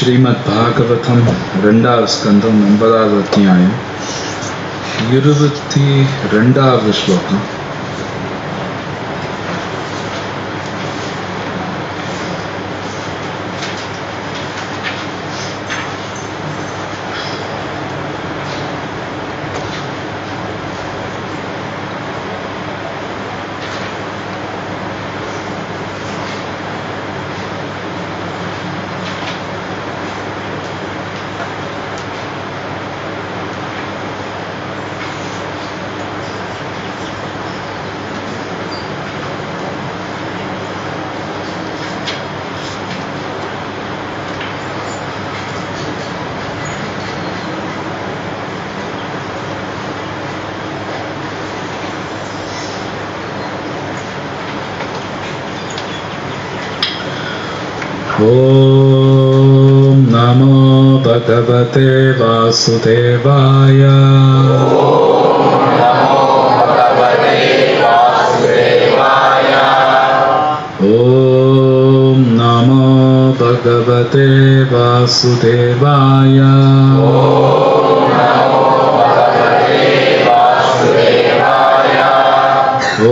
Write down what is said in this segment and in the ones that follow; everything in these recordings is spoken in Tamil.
श्रीमद् भागवतम ரெண்டாவது ஸ்கந்தம் 9வது அத்தியாயம் 22வது ஸ்லோகம். ओम नमो भगवते वासुदेवाय. ओम नमो भगवते वासुदेवाय.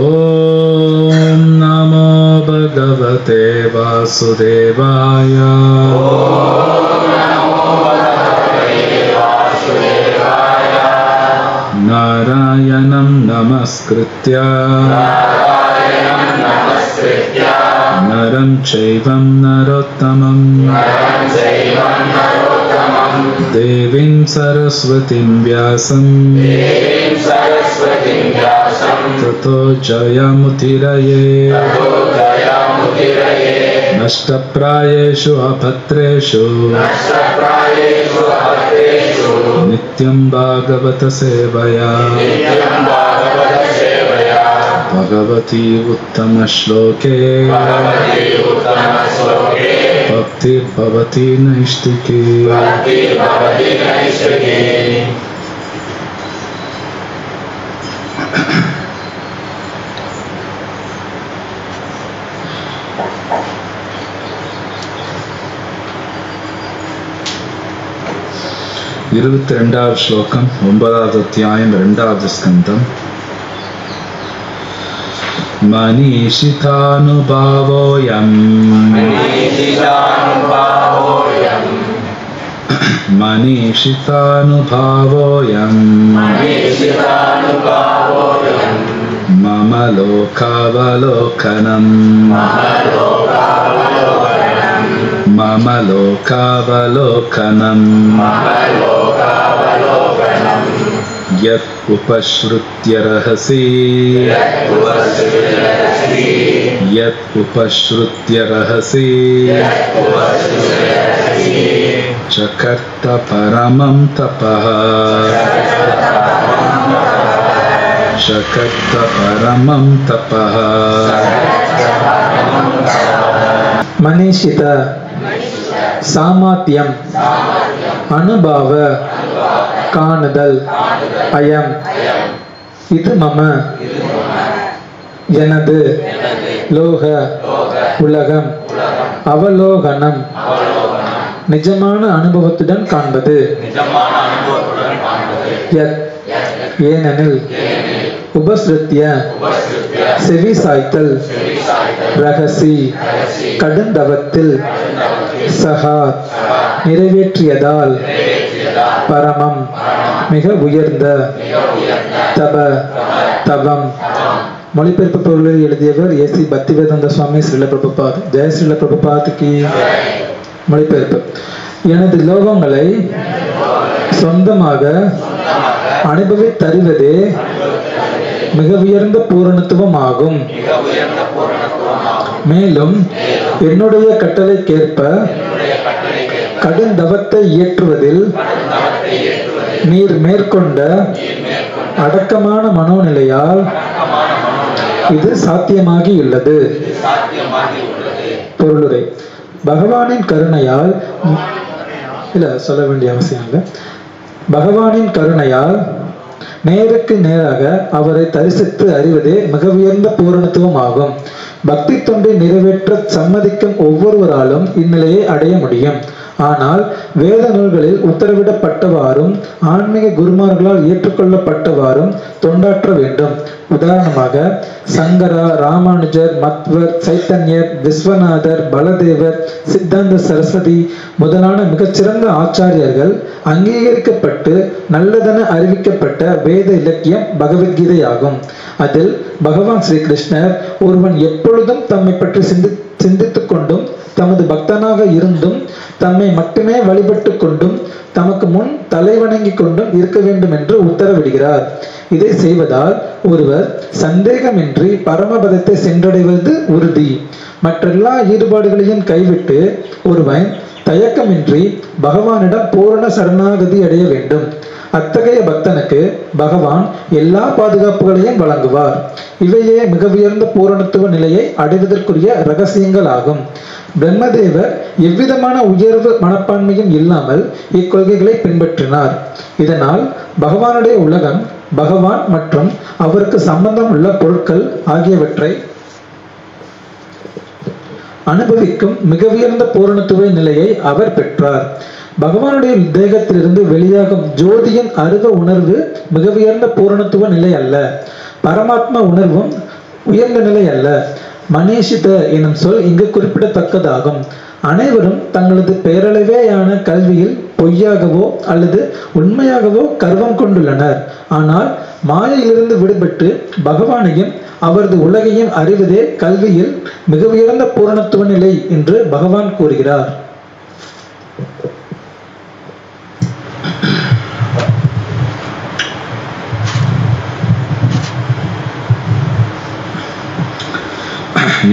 ओम नमो भगवते वासुदेवाय. नारायणं नमस्कृत्य नरं चैवं नरोत्तमं देवीं सरस्वतीं व्यासं ततो जयमुदीरये. नष्टप्रायेषु अभद्रेषु नित्यं भागवत सेवया भगवती उत्तम श्लोके भक्तिर्भवति नैष्टिकी. இருபத்தி ரெண்டாவது ஸ்லோகம் 9வது அத்தியாயம் 2வது ஸ்கந்தம். மனிஷிதானுபாவோயம் மனிஷிதானுபாவோயம் மம லோகாவலோகனம் मम लोकावलोकनं यत् उपश्रुत्य रहसि चकर्त परमं तपः चकर्त परमं तपः. मनीषित சாமாத்தியம் அனுபவ காணுதல் அயம் இது மம எனது லோக உலகம் அவலோகனம் நிஜமான அனுபவத்துடன் காண்பது. ஏனெனில் உபஸ்ருத்திய செவி சாய்த்தல் ரகசி கடுந்தவத்தில் சகா நிறைவேற்றியதால் பரமம் மிக உயர்ந்த தப தவம். மொழிபெயர்ப்பு பொருளை எழுதியவர் ஏசி பக்திவேதாந்த சுவாமி ஸ்ரீல பிரபுபாத். ஜெய ஸ்ரீல பிரபுபாத் கி. மொழிபெயர்ப்பு. எனது லோகங்களை சொந்தமாக அனுபவித்தறிவதே மிக உயர்ந்த பூரணத்துவம் ஆகும். மேலும் என்னுடைய கட்டளைக்கேற்ப கடுந்தவத்தை இயற்றுவதில் நீர் மேற்கொண்ட அடக்கமான மனோநிலையால் இது சாத்தியமாகியுள்ளது. பொருளுரை. பகவானின் கருணையால் சொல்ல வேண்டிய அவசியம் இல்லை. பகவானின் கருணையால் நேருக்கு நேராக அவரை தரிசித்து அறிவதே மிக உயர்ந்த பூரணத்துவம் ஆகும். பக்தி தொண்டை நிறைவேற்ற சம்மதிக்கும் ஒவ்வொருவராலும் இந்நிலையை அடைய முடியும். ஆனால் வேத நூல்களில் உத்தரவிடப்பட்டவாறும் ஆன்மீக குருமார்களால் ஏற்றுக்கொள்ளப்பட்டவாறும் தொண்டாற்ற வேண்டும். உதாரணமாக சங்கரா, ராமானுஜர், மத்வர், சைத்தன்யர், விஸ்வநாதர், பலதேவர், சித்தாந்த சரஸ்வதி முதலான மிகச்சிறந்த ஆச்சாரியர்கள் அங்கீகரிக்கப்பட்டு நல்லதென அறிவிக்கப்பட்ட வேத இலக்கியம் பகவத்கீதையாகும். அதில் பகவான் ஸ்ரீ கிருஷ்ணர் ஒருவன் எப்பொழுதும் தம்மை பற்றி சிந்தித்துக் கொண்டும் தமது பக்தனாக இருந்தும் தம்மை மட்டுமே வழிபட்டு கொண்டும் தமக்கு முன் தலைவணங்கி கொண்டும் இருக்க வேண்டும் என்று உத்தரவிடுகிறார். இதை செய்வதால் ஒருவர் சந்தேகமின்றி பரமபதத்தை சென்றடைவது உறுதி. மற்றெல்லா ஈடுபாடுகளையும் கைவிட்டு ஒருவன் தயக்கமின்றி பகவானிடம் பூரண சரணாகதி அடைய வேண்டும். அத்தகைய பக்தனுக்கு பகவான் எல்லா பாதுகாப்புகளையும் வழங்குவார். இவையே மிக உயர்ந்த பூரணத்துவ நிலையை அடைவதற்குரிய இரகசியங்கள் ஆகும். பிரம்மதேவர் எவ்விதமான உயர்வு மனப்பான்மையும் இல்லாமல் இக்கொள்கைகளை பின்பற்றினார். இதனால் பகவானுடைய உலகம், பகவான் மற்றும் அவருக்கு சம்பந்தம் உள்ள பொருட்கள் ஆகியவற்றை அனுபவிக்கும் மிக உயர்ந்த பூரணத்துவ நிலையை அவர் பெற்றார். பகவானுடைய தேகத்திலிருந்து வெளியாகும் ஜோதியின் அருவ உணர்வு மிக உயர்ந்த பூரணத்துவ நிலை அல்ல. பரமாத்மா உணர்வும் உயர்ந்த நிலை அல்ல. மனேஷித எனும் சொல் இங்கு குறிப்பிடத்தக்கதாகும். அனைவரும் தங்களது பெயரளவேயான கல்வியில் பொய்யாகவோ அல்லது உண்மையாகவோ கர்வம் கொண்டுள்ளனர். ஆனால் மாயையிலிருந்து விடுபட்டு பகவானையும் அவரது உலகையும் அறிவதே கல்வியில் மிக உயர்ந்த பூரணத்துவ நிலை என்று பகவான் கூறுகிறார்.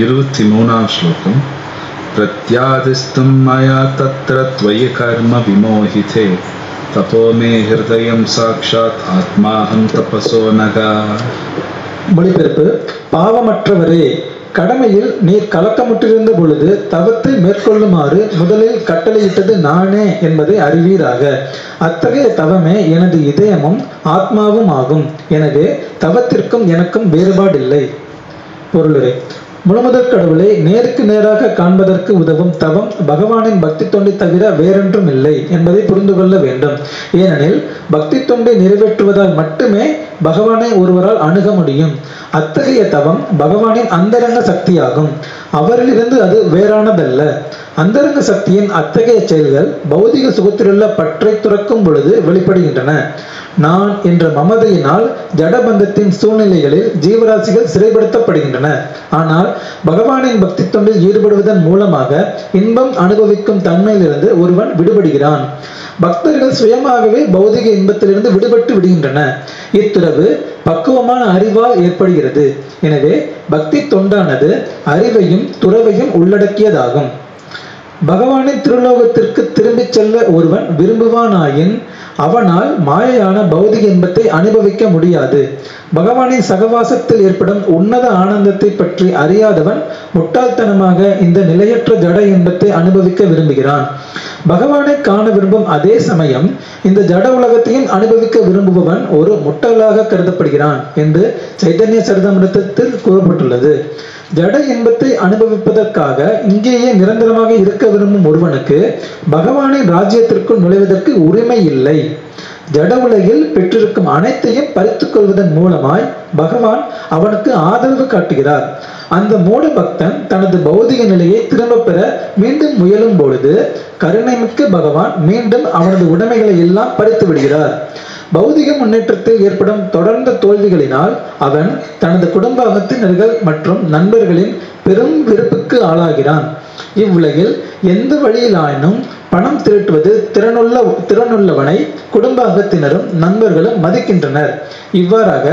இருபத்தி மூணாம் ஸ்லோகம். பிரத்யாதிஸ்தம் மயா தத்ர த்வயி கர்ம விமோஹிதே தபோ மே ஹிருதயம் சாக்ஷாத் ஆத்மாஹம் தபசோ நகா. மொழிபெயர்ப்பு: பாவமற்றவரே, கடமையில் நீர் கலக்கமுற்றிருந்த பொழுது தவத்தை மேற்கொள்ளுமாறு முதலில் கட்டளையிட்டது நானே என்பதை அறிவீராக. அத்தகைய தவமே எனது இதயமும் ஆத்மாவும் ஆகும். எனவே தவத்திற்கும் எனக்கும் வேறுபாடில்லை. பொருளுரை: முழுமுதற் கடவுளை நேருக்கு நேராக காண்பதற்கு உதவும் தவம் பகவானின் பக்தி தொண்டை தவிர வேறொன்றும் இல்லை என்பதை புரிந்து கொள்ள வேண்டும். ஏனெனில் பக்தி தொண்டை நிறைவேற்றுவதால் மட்டுமே பகவானை ஒருவரால் அணுக முடியும். அத்தகைய தவம் பகவானின் அந்தரங்க சக்தியாகும். அவரிலிருந்து அது வேறானதல்ல. அந்தரங்க சக்தியின் அத்தகைய செயல்கள் பௌதிக சுகத்திலுள்ள பற்றை துறக்கும் பொழுது வெளிப்படுகின்றன. நான் என்ற மமதையினால் ஜடபந்தத்தின் சூழ்நிலைகளில் ஜீவராசிகள் சிறைப்படுத்தப்படுகின்றன. ஆனால் பகவானின் பக்தி தொண்டில் ஈடுபடுவதன் மூலமாக இன்பம் அனுபவிக்கும் தன்மையிலிருந்து ஒருவன் விடுபடுகிறான். பக்தர்கள் சுயமாகவே பௌதிக இன்பத்திலிருந்து விடுபட்டு விடுகின்றன. இத்துறவு பக்குவமான அறிவால் ஏற்படுகிறது. எனவே பக்தி தொண்டானது அறிவையும் துறவையும் உள்ளடக்கியதாகும். பகவானின் திருலோகத்திற்கு திரும்பிச் செல்ல ஒருவன் விரும்புவானாயின் அவனால் மாயையான பௌதிக இன்பத்தை அனுபவிக்க முடியாது. பகவானின் சகவாசத்தில் ஏற்படும் உன்னத ஆனந்தத்தை பற்றி அறியாதவன் முட்டாள்தனமாக இந்த நிலையற்ற ஜட இன்பத்தை அனுபவிக்க விரும்புகிறான். பகவானை காண விரும்பும் அதே சமயம் இந்த ஜட உலகத்தையும் அனுபவிக்க விரும்புபவன் ஒரு முட்டாளாக கருதப்படுகிறான் என்று சைதன்ய சரிதமிருத்தத்தில் கூறப்பட்டுள்ளது. ஜட இன்பத்தை அனுபவிப்பதற்காக இங்கேயே நிரந்தரமாக இருக்க விரும்பும் ஒருவனுக்கு பகவானின் ராஜ்யத்திற்குள் நுழைவதற்கு உரிமை இல்லை. ஜட உலகில் பெற்றிருக்கும் அனைத்தையும் பறித்துக் கொள்வதன் மூலமாய் பகவான் அவனுக்கு ஆதரவு காட்டுகிறார். அந்த மூட பக்தன் தனது பௌதிக நிலையை திரும்ப பெற மீண்டும் முயலும் பொழுது கருணைமிக்க பகவான் மீண்டும் அவனது உடைமைகளை எல்லாம் பறித்து விடுகிறார். பௌதிக முன்னேற்றத்தில் ஏற்படும் தொடர்ந்த தோல்விகளினால் அவன் தனது குடும்ப அங்கத்தினர்கள் மற்றும் நண்பர்களின் பெரும் வெறுப்புக்கு ஆளாகிறான். இவ்வுலகில் எந்த வழியிலாயினும் பணம் திரட்டுவது திறனுள்ளவனை குடும்ப அங்கத்தினரும் நண்பர்களும் மதிக்கின்றனர். இவ்வாறாக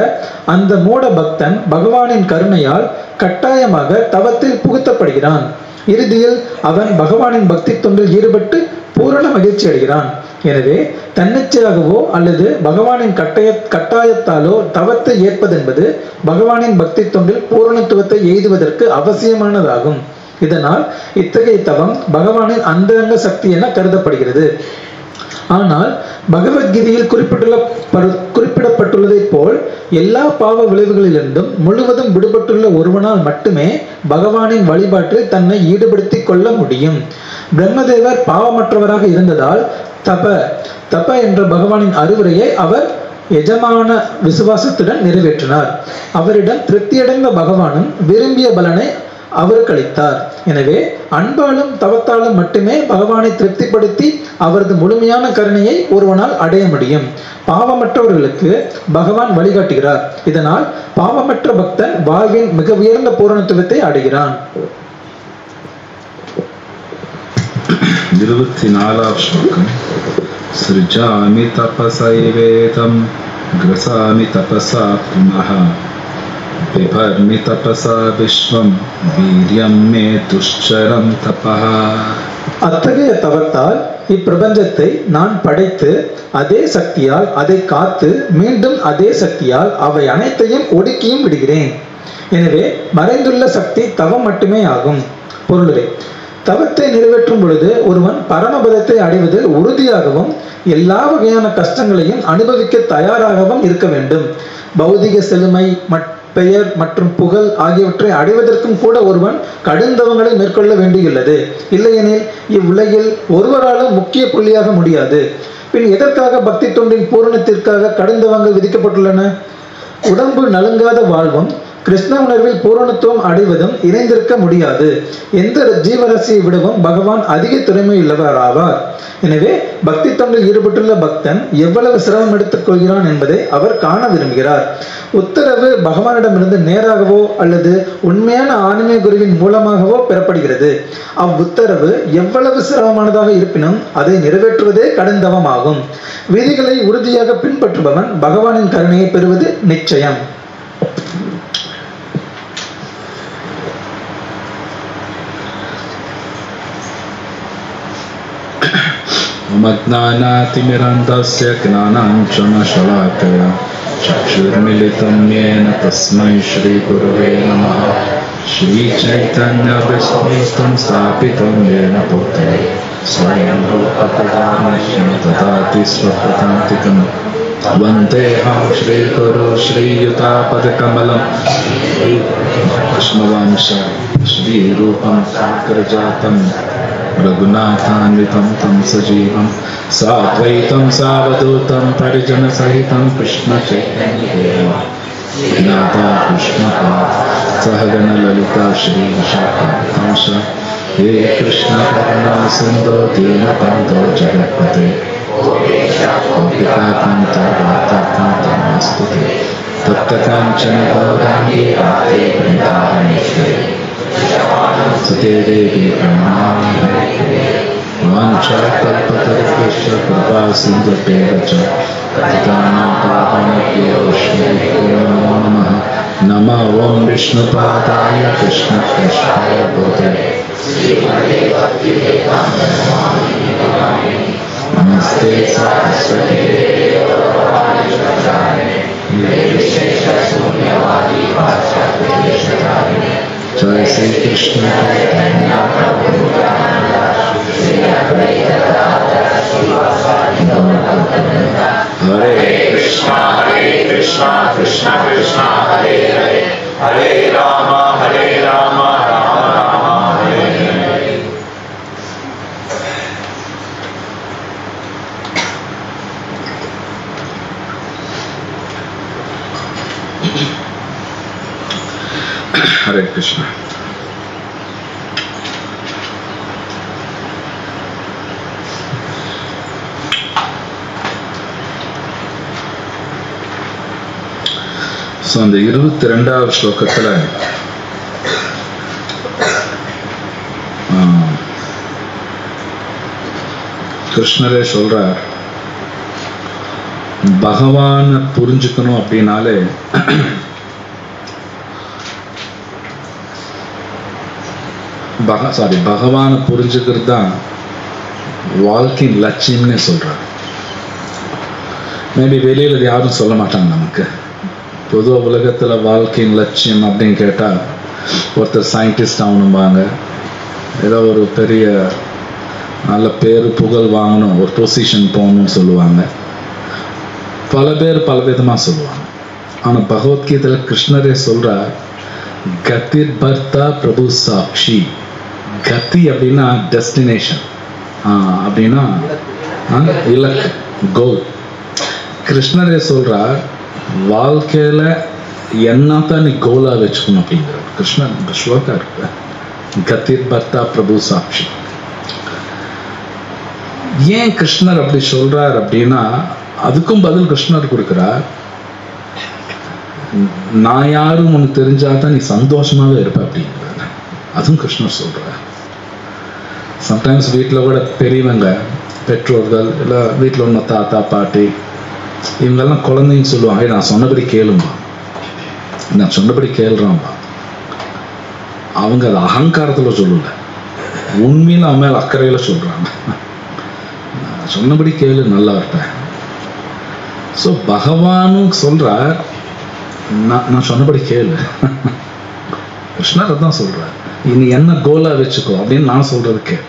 அந்த மூட பக்தன் பகவானின் கருணையால் கட்டாயமாக தவத்தில் புகுத்தப்படுகிறான். இறுதியில் அவன் பகவானின் பக்தி தொண்டில் ஈடுபட்டு பூரண மகிழ்ச்சி அடைகிறான். எனவே தன்னிச்சையாகவோ அல்லது பகவானின் கட்டாயத்தாலோ தவத்தை ஏற்பதென்பது பகவானின் பக்தி தொண்டில் பூரணத்துவத்தை எய்துவதற்கு அவசியமானதாகும். இதனால் இத்தகைய தவம் பகவானின் அந்தரங்க சக்தி என கருதப்படுகிறது. ஆனால் பகவத்கீதையில் குறிப்பிடப்பட்டுள்ளதை போல் எல்லா பாவ விளைவுகளிலிருந்தும் முழுவதும் விடுபட்டுள்ள ஒருவனால் மட்டுமே பகவானின் வழிபாட்டில் தன்னை ஈடுபடுத்திக் கொள்ள முடியும். பிரம்மதேவர் பாவமற்றவராக இருந்ததால் தப என்ற பகவானின் அறிவுரையை அவர் எஜமான விசுவாசத்துடன் நிறைவேற்றினார். அவரிடம் திருப்தியடைந்த பகவானும் விரும்பிய பலனை அவருக்கு அளித்தார். எனவே அன்பாலும் தவத்தாலும் மட்டுமே பகவானை திருப்திப்படுத்தி அவரது முழுமையான கருணையை ஒருவனால் அடைய முடியும். பாவமற்றவர்களுக்கு பகவான் வழிகாட்டுகிறார். இதனால் பாவமற்ற பக்தன் வாழ்வின் மிக உயர்ந்த பூரணத்துவத்தை அடைகிறான். 24வது ஸ்லோகம். ஸ்ருஜாமி தபசைவேதம் கிரசாமி தபசா புனஹ பிபர்மி தபசா விஸ்வம் வீர்யம் மே துஷ்சரம் தபஹ. அத்தகைய தவத்தால் இப்பிரபஞ்சத்தை நான் படைத்து அதே சக்தியால் அதை காத்து மீண்டும் அதே சக்தியால் அவை அனைத்தையும் ஒடுக்கியும் விடுகிறேன். எனவே மறைந்துள்ள சக்தி தவம் மட்டுமே ஆகும். பொருளுரை: தவத்தை நிறைவேற்றும் பொழுது ஒருவன் பரமபதத்தை அடைவதில் உறுதியாகவும் எல்லா வகையான கஷ்டங்களையும் அனுபவிக்க தயாராகவும் இருக்க வேண்டும். பௌதிக செழுமை, பெயர் மற்றும் புகழ் ஆகியவற்றை அடைவதற்கும் கூட ஒருவன் கடுந்தவங்களை மேற்கொள்ள வேண்டியுள்ளது. இல்லையெனில் இவ்வுலகில் ஒருவராலும் முக்கிய புள்ளியாக முடியாது. பின் எதற்காக பக்தி தொண்டின் பூரணத்திற்காக கடுந்தவங்கள் விதிக்கப்பட்டுள்ளன? உடம்பு நலுங்காத வாழ்வும் கிருஷ்ண உணர்வில் பூரணத்துவம் அடைவதும் இணைந்திருக்க முடியாது. எந்த ஜீவராசியை விடவும் பகவான் அதிக திறமை உள்ளவராவார். எனவே பக்தி தொண்டில் ஈடுபட்டுள்ள பக்தன் எவ்வளவு சிரமம் எடுத்துக் கொள்கிறான் என்பதை அவர் காண விரும்புகிறார். உத்தரவு பகவானிடமிருந்து நேராகவோ அல்லது உண்மையான ஆன்மீக குருவின் மூலமாகவோ பெறப்படுகிறது. அவ்வுத்தரவு எவ்வளவு சிரமமானதாக இருப்பினும் அதை நிறைவேற்றுவதே கடுந்தவமாகும். விதிகளை உறுதியாக பின்பற்றுபவன் பகவானின் கருணையை பெறுவது நிச்சயம். मज्ञानातिमिरन्धस्य ज्ञानाञ्जनशलाकया चक्षुर्मिलितं येन तस्मै श्रीगुरवे नमः. श्रीचैतन्यविष्णुतं स्थापितं येन भूतले स्वयं रूपकदामह्यं ददाति स्वपदान्तिकं. वन्देऽहं श्रीगुरो श्रीयुतापदकमलं कृष्णवंश श्रीरूपं साग्रजातं रघुनाथान्वितं तं सजीवं साद्वैतं सावधूतं परिजनसहितं कृष्णचैतन्यदेवं ज्ञाता कृष्णका सहगणललिता श्रीविशाखांश. हे कृष्ण करुणा सिन्धो दीनबन्धो जगत्पते गोपिकान्त राधाकान्त नमोऽस्तुते. तप्तकाञ्चन गौराङ्गी राधे वृन्दावनेश्वरी सुते देवी प्रणमामि. वाञ्छाकल्पतरुभ्यश्च कृपा सिन्धुभ्येव च पतितानां पावनेभ्यो वैष्णवेभ्यो नमो नमः. नमः ॐ विष्णुपादाय कृष्णप्रेष्ठाय भूतले नमस्ते सरस्वती जय श्री कृष्ण हरे कृष्णा कृष्ण कृष्ण हरे हरे हरे राम राम राम हरे हरे. हरे कृष्ण. ஸோ அந்த 22வது ஸ்லோகத்தில் கிருஷ்ணரே சொல்றார், பகவானை புரிஞ்சுக்கணும் அப்படின்னாலே பகவானை புரிஞ்சுக்கிறது தான் வாழ்க்கையின் லட்சியம்னே சொல்றார். மேபி வெளியில் யாரும் சொல்ல மாட்டாங்க. நமக்கு பொதுவாக உலகத்தில் வாழ்க்கையின் லட்சியம் அப்படின்னு கேட்டால் ஒருத்தர் சயின்டிஸ்ட் ஆகணும்பாங்க, ஏதோ ஒரு பெரிய நல்ல பேர் புகழ் வாங்கணும், ஒரு பொசிஷன் போகணும்னு சொல்லுவாங்க. பல பேர் பல விதமாக சொல்லுவாங்க. ஆனால் பகவத்கீதையில் கிருஷ்ணரே சொல்கிறார், கதிர் பர்த்தா பிரபு சாட்சி, கத்தி அப்படின்னா டெஸ்டினேஷன், அப்படின்னா இலக்கு, கோல். கிருஷ்ணரே சொல்றார், வாழ்க்கையில என்னத்தான் நீ கோலா வச்சுக்கணும் அப்படிங்கிறார். கிருஷ்ணன் இந்த ஸ்லோகா இருக்கு, கத்திர் பர்த்தா பிரபு சாட்சி. ஏன் கிருஷ்ணர் அப்படி சொல்றார் அப்படின்னா, அதுக்கும் பதில் கிருஷ்ணர் கொடுக்கிறார். நான் யாரும் உனக்கு தெரிஞ்சாதான் நீ சந்தோஷமாவே இருப்ப அப்படிங்கிறார். அதுவும் கிருஷ்ணர் சொல்றார். சம்டைம்ஸ் வீட்டில் கூட பெரியவங்க, பெற்றோர்கள், இல்லை வீட்டில் உள்ள தாத்தா பாட்டி இவங்கெல்லாம் குழந்தைன்னு சொல்லுவாங்க, நான் சொன்னபடி கேளும்பா, நான் சொன்னபடி கேள்றான்பா. அவங்க அது அகங்காரத்தில் சொல்லல, உண்மையில அவன் மேல அக்கறையில சொல்றாங்க, சொன்னபடி கேளு நல்லா இருப்பேன். ஸோ பகவானும் சொல்றார், நான் சொன்னபடி கேளு. கிருஷ்ணர் அதான் சொல்றார், இனி என்ன கோலா வச்சுக்கோ அப்படின்னு நான் சொல்றது கேளு.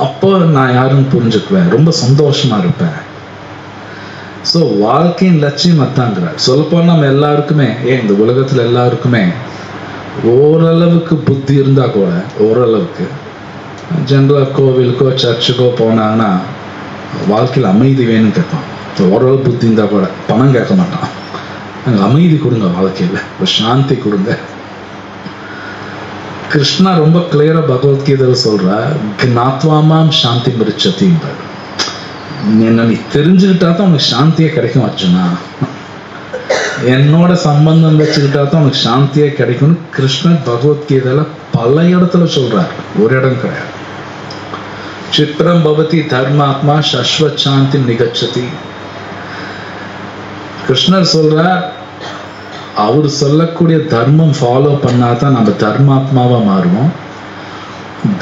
அப்போ நான் யாருன்னு புரிஞ்சுக்குவேன், ரொம்ப சந்தோஷமா இருப்பேன். ஸோ வாழ்க்கையின் லட்சியம் அதாங்கிறார். சொல்லப்போனால் நம்ம எல்லாருக்குமே, இந்த உலகத்துல எல்லாருக்குமே ஓரளவுக்கு புத்தி இருந்தா கூட, ஓரளவுக்கு ஜென்ரலாக கோவிலுக்கோ சர்ச்சுக்கோ போனாங்கன்னா வாழ்க்கையில் அமைதி வேணும்னு கேட்பான். ஓரளவு புத்தி இருந்தா கூட பணம் கேட்க மாட்டான், எனக்கு அமைதி கொடுங்க, வாழ்க்கையில் ஒரு சாந்தி கொடுங்க. கிருஷ்ணா ரொம்ப கிளியரா பகவத்கீதையில் சொல்ற, ஞாத்வாமாம் சாந்தி மிருச்சதின்றார். என்ன நீ தெரிஞ்சுக்கிட்டா தான் உனக்கு சாந்தியே கிடைக்கும் அர்ஜுனா, என்னோட சம்பந்தம் வச்சுக்கிட்டா தான் உனக்கு சாந்தியே கிடைக்கும்னு கிருஷ்ணன் பகவத்கீதையில பல இடத்துல சொல்றார், ஒரு இடம் கிடையாது. சித்ரம் பவதி தர்மாத்மா சஸ்வத் சாந்தி நிகச்சதி. கிருஷ்ணர் சொல்றார், அவர் சொல்லக்கூடிய தர்மம் ஃபாலோ பண்ணாதான் நம்ம தர்மாத்மாவா மாறுவோம்.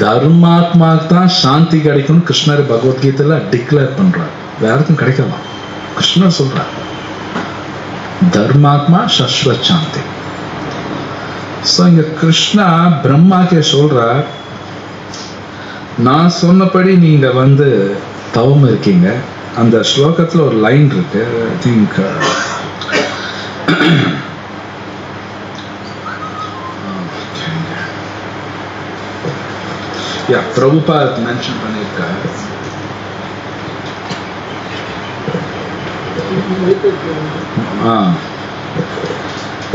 தர்மாத்மாவுக்கு தான் சாந்தி கிடைக்கும்னு கிருஷ்ணர் பகவத்கீதையில டிக்ளேர் பண்றார், யாருக்கும் கிடைக்கலாம். கிருஷ்ணர் சொல்றார், தர்மாத்மா சஸ்வத் சாந்தி. ஸோ இங்க கிருஷ்ணா பிரம்மாக்கே சொல்றார், நான் சொன்னபடி நீங்க தவம் இருக்கீங்க. அந்த ஸ்லோகத்துல ஒரு லைன் இருக்கு, ஐ திங்க் பிரபுபாத் மென்ஷன் பண்ணியிருக்காரு.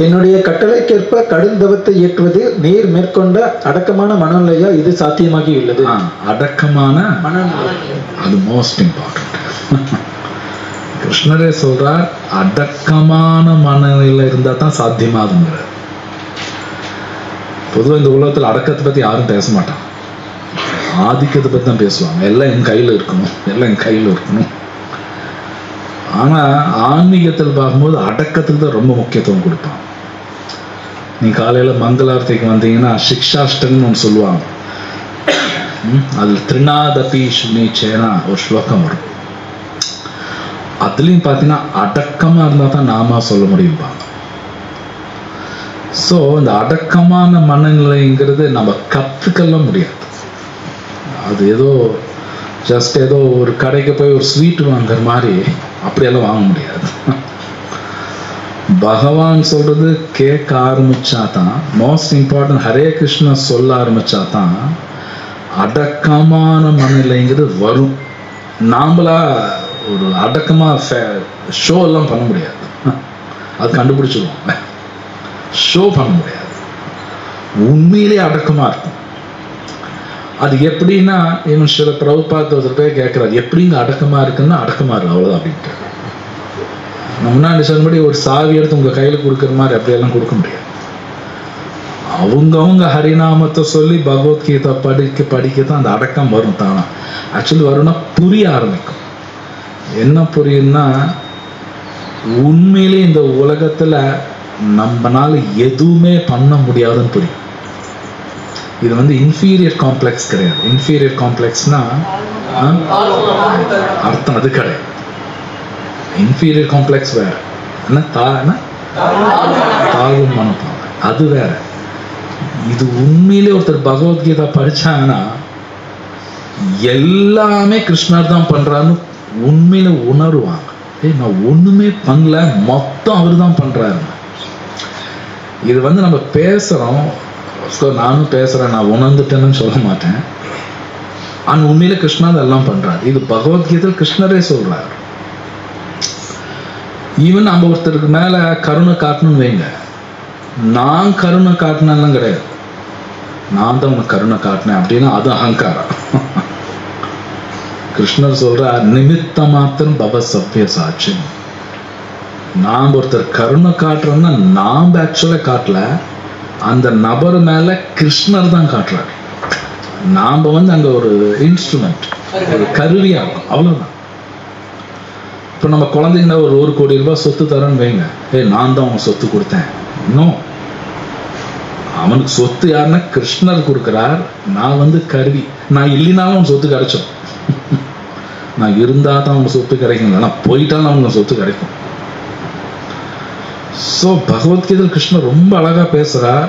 என்னுடைய கட்டளைக்கேற்ப கடுந்தவத்தை ஏற்றுவது நீர் மேற்கொண்ட அடக்கமான மனநிலையா இது சாத்தியமாகி உள்ளது. அடக்கமான மனநிலை, அது மோஸ்ட் இம்பார்ட்டன்ட். கிருஷ்ணரே சொல்றார், அடக்கமான மனநிலையில இருந்தா தான் சாத்தியமாகுங்கிறார். பொதுவாக இந்த உலகத்தில் அடக்கத்தை பத்தி யாரும் பேச மாட்டாங்க, ஆதிக்கத்தை பத்தி தான் பேசுவாங்க. எல்லாம் என் கையில இருக்கணும், எல்லாம் என் கையில இருக்கணும். ஆனா ஆன்மீகத்தில் பார்க்கும்போது அடக்கத்துக்கு தான் ரொம்ப முக்கியத்துவம் கொடுப்பாங்க. நீ காலையில மங்களார்த்திக்கு வந்தீங்கன்னா சிக்ஷாஷ்டம்னு ஒன்று சொல்லுவாங்க, அதுல திருநாதபி சுனீச்சேனா ஒரு ஸ்லோகம் வரும். அதுலயும் பார்த்தீங்கன்னா அடக்கமா இருந்தா தான் நாம சொல்ல முடியும்பாங்க. ஸோ இந்த அடக்கமான மனநிலைங்கிறது நம்ம கற்றுக்கெல்லாம் முடியாது. அது ஏதோ ஜஸ்ட் ஏதோ ஒரு கடைக்கு போய் ஒரு ஸ்வீட் வாங்குற மாதிரி அப்படியெல்லாம் வாங்க முடியாது. பகவான் சொல்றது கேட்க ஆரம்பிச்சா தான், மோஸ்ட் இம்பார்ட்டன்ட் ஹரே கிருஷ்ணா சொல்ல ஆரம்பிச்சா தான் அடக்கமான மனநிலைங்கிறது வரும். நாமளா ஒரு அடக்கமா ஷோ எல்லாம் பண்ண முடியாது, அது கண்டுபிடிச்சிருவாங்க. ஷோ பண்ண முடியாது, உண்மையிலே அடக்கமா இருக்கும். அது எப்படின்னா, இவன் சில பிரபுபாத் போய் கேட்கறாரு, எப்படிங்க அடக்கமா இருக்குன்னா அடக்கமா இருக்கு அவ்வளவுதான் அப்படின்ட்டு. நான் முன்னாடி சொன்னபடி ஒரு சாவி எடுத்து உங்க கையில கொடுக்குற மாதிரி அப்படியெல்லாம் கொடுக்க முடியாது. அவங்கவுங்க ஹரிநாமத்தை சொல்லி பகவத்கீதை படிக்கத்தான் அந்த அடக்கம் வரும் தானா. ஆக்சுவலி வரும்னா புரிய ஆரம்பிக்கும். என்ன புரியும்னா, உண்மையிலே இந்த உலகத்துல நம்மனால எதுவுமே பண்ண முடியாதுன்னு புரியும். இது இன்ஃபீரியர் காம்ப்ளெக்ஸ் கிடையாது. இன்ஃபீரியர் காம்ப்ளெக்ஸ்னா அர்த்தம் அது கிடையாது. இன்ஃபீரியர் காம்ப்ளெக்ஸ் வேற, என்ன தாழ்வு மனப்பாங்க, அது வேற. இது உண்மையிலே ஒருத்தர் பகவத்கீதா படிச்சாங்கன்னா எல்லாமே கிருஷ்ணர் தான் பண்றாருன்னு உண்மையில உணருவாங்க. நான் ஒண்ணுமே பண்ணல, மொத்தம் அவரு தான் பண்றாரு. இது நம்ம பேசுறோம், நானும் பேசுறேன், நான் உணர்ந்துட்டேன்னு சொல்ல மாட்டேன். ஆனா உண்மையில கிருஷ்ணா அதெல்லாம் பண்றாரு. இது பகவத்கீதையில் கிருஷ்ணரே சொல்றாரு. ஈவன் நம்ம ஒருத்தருக்கு மேல கருணை காட்டணும்னு வைங்க, நான் கருணை காட்டினெல்லாம் கிடையாது, நான் தான் உனக்கு கருணை காட்டினேன் அப்படின்னா அது அகங்காரம். கிருஷ்ணர் சொல்றார், நிமித்த மாத்திரம் பவ சவ்ய சாட்சி. நாம் ஒருத்தர் கருணை காட்டுறோம்னா நாம் ஆக்சுவலா காட்டல, அந்த நபர் மேல கிருஷ்ணர் தான் காட்டுறாரு. நாம அங்க ஒரு இன்ஸ்ட்ருமெண்ட், ஒரு கருவியா இருக்கும், அவ்வளவுதான். இப்ப நம்ம குழந்தைங்க ஒரு 1 கோடி ரூபாய் சொத்து தரேன்னு வைங்க, நான் தான் அவன் சொத்து கொடுத்தேன். இன்னும் அவனுக்கு சொத்து யாருன்னா கிருஷ்ணர் கொடுக்கிறார், நான் கருவி. நான் இல்லைனாலும் அவன் சொத்து கிடைச்சோம், நான் இருந்தா தான் அவங்க சொத்து கிடைக்கும், நான் போயிட்டாலும் அவங்க சொத்து கிடைக்கும். ஸோ பகவத்கீதையில் கிருஷ்ணர் ரொம்ப அழகா பேசுறார்.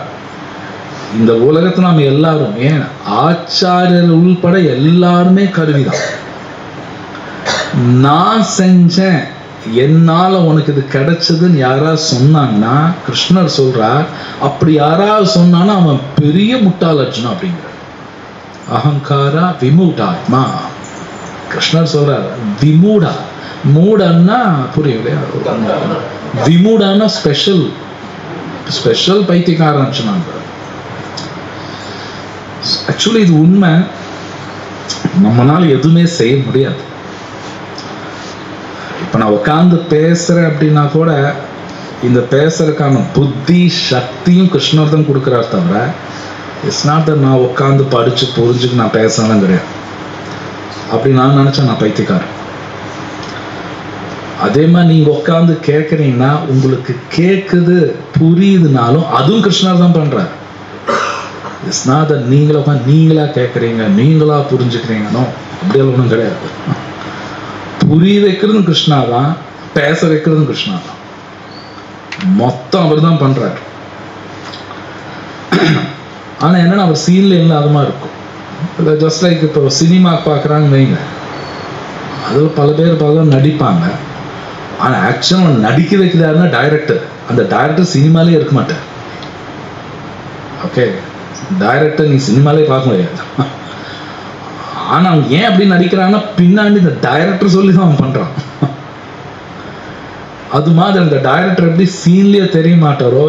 இந்த உலகத்துல நாம எல்லாரும், ஏன் ஆச்சாரியர் உள்பட எல்லாருமே கருவிதான். நான் செஞ்சேன், என்னால உனக்கு இது கிடைச்சதுன்னு யாராவது சொன்னாங்கன்னா கிருஷ்ணர் சொல்றார், அப்படி யாராவது சொன்னான்னா அவன் பெரிய முட்டாள் அர்ஜுனா அப்படிங்கிற. அகங்காரா விமூடாத்மா. கிருஷ்ணர் சொல்றார் விமூடா. மூடன்னா புரியலையா, விமூடான்னா ஸ்பெஷல் ஸ்பெஷல் பைத்தியக்காரன் சொன்னாங்க. ஆக்சுவலி இது உண்மை. நம்மளால எதுவுமே செய்ய முடியாது. இப்ப நான் உட்கார்ந்து பேசுறேன் அப்படின்னா கூட இந்த பேசுறதுக்கான புத்தி சக்தியும் கிருஷ்ணர் தான் கொடுக்கிறார் தவிர இட்ஸ் நாட் நான் உட்காந்து படிச்சு புரிஞ்சுக்கு நான் பேசலாம் கிடையாது. அப்படி நான் நினைச்சேன் நான் பைத்தியக்காரன். அதே மாதிரி நீங்க உட்காந்து கேட்கறீங்கன்னா உங்களுக்கு கேட்குது புரியுதுனாலும் அதுவும் கிருஷ்ணர் தான் பண்றாரு. இட்ஸ் நாட் நீங்களா உட்காந்து நீங்களா கேட்கறீங்க நீங்களா புரிஞ்சுக்கிறீங்கன்னோ அப்படியெல்லாம் ஒன்றும் கிடையாது. புரிய வைக்கிறதும் கிருஷ்ணா தான், பேச வைக்கிறதும் கிருஷ்ணா தான், மொத்தம் அவர் தான் பண்றாரு. ஆனா என்னன்னா அவர் சீன்ல இல்லாத மாதிரி இருக்கும். ஜஸ்ட் லைக் இப்போ சினிமா பார்க்குறான்னு வைங்க, அதில் பல பேர் பார்க்க நடிப்பாங்க. ஆனால் ஆக்சுவலாக நடிக்க வைக்கிறாருன்னா டைரக்டர், அந்த டைரக்டர் சினிமாலே இருக்க மாட்டார். ஓகே, டைரக்டர் நீ சினிமாலே பார்க்க முடியாது. ஆனால் அவங்க ஏன் அப்படி நடிக்கிறாங்கன்னா பின்னாடி இந்த டைரக்டர் சொல்லி தான் அவன் பண்ணுறான். அது மாதிரி அந்த டைரக்டர் எப்படி சீன்லேயே தெரிய மாட்டாரோ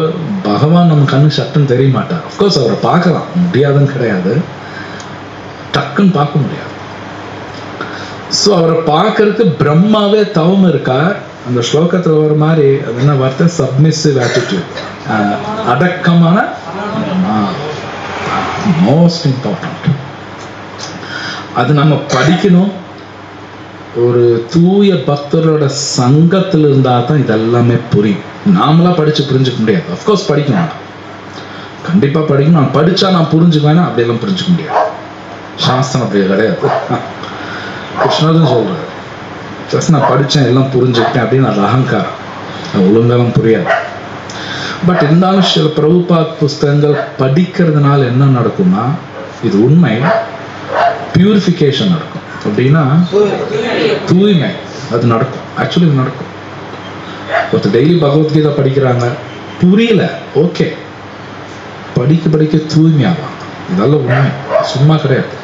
பகவான் நம்ம கண்ணு சட்டுன்னு தெரிய மாட்டார். அஃப்கோர்ஸ் அவரை பார்க்கலாம், முடியாதுன்னு கிடையாது, டக்குன்னு பார்க்க முடியாது. ஸோ அவரை பார்க்கறதுக்கு பிரம்மாவே தவம் இருக்கார். அந்த ஸ்லோகத்தில் ஒரு மாதிரி அது என்ன வார்த்தை, சப்மிசிவ் ஆட்டிடியூட், அடக்கமான, மோஸ்ட் இம்பார்ட்டன்ட். அது நம்ம படிக்கணும். ஒரு தூய பக்தரோட சங்கத்தில் இருந்தால் தான் இதெல்லாமே புரியும். நாமளா படிச்சு புரிஞ்சுக்க முடியாது. அஃப்கோர்ஸ் படிக்கணும், கண்டிப்பாக படிக்கணும். நான் படித்தா நான் புரிஞ்சுக்குவேன்னா அப்படியெல்லாம் புரிஞ்சுக்க முடியாது. சாஸ்திரம் அப்படி கிடையாது. கிருஷ்ணரும் சொல்றாரு, ஜஸ்ட் நான் படித்தேன் எல்லாம் புரிஞ்சுக்கிட்டேன் அப்படின்னு அது அகங்காரம், ஒழுங்காலும் புரியாது. பட் இருந்தாலும் சில பிரபுபாத் புஸ்தகங்கள் படிக்கிறதுனால என்ன நடக்கும்னா, இது உண்மை, பியூரிஃபிகேஷன் நடக்கும். அப்படின்னா தூய்மை அது நடக்கும். ஆக்சுவலி நடக்கும். ஒருத்தர் டெய்லி பகவத்கீதை படிக்கிறாங்க, புரியல, ஓகே, படிக்க படிக்க தூய்மையாகும். இதெல்லாம் உண்மை, சும்மா கிடையாது.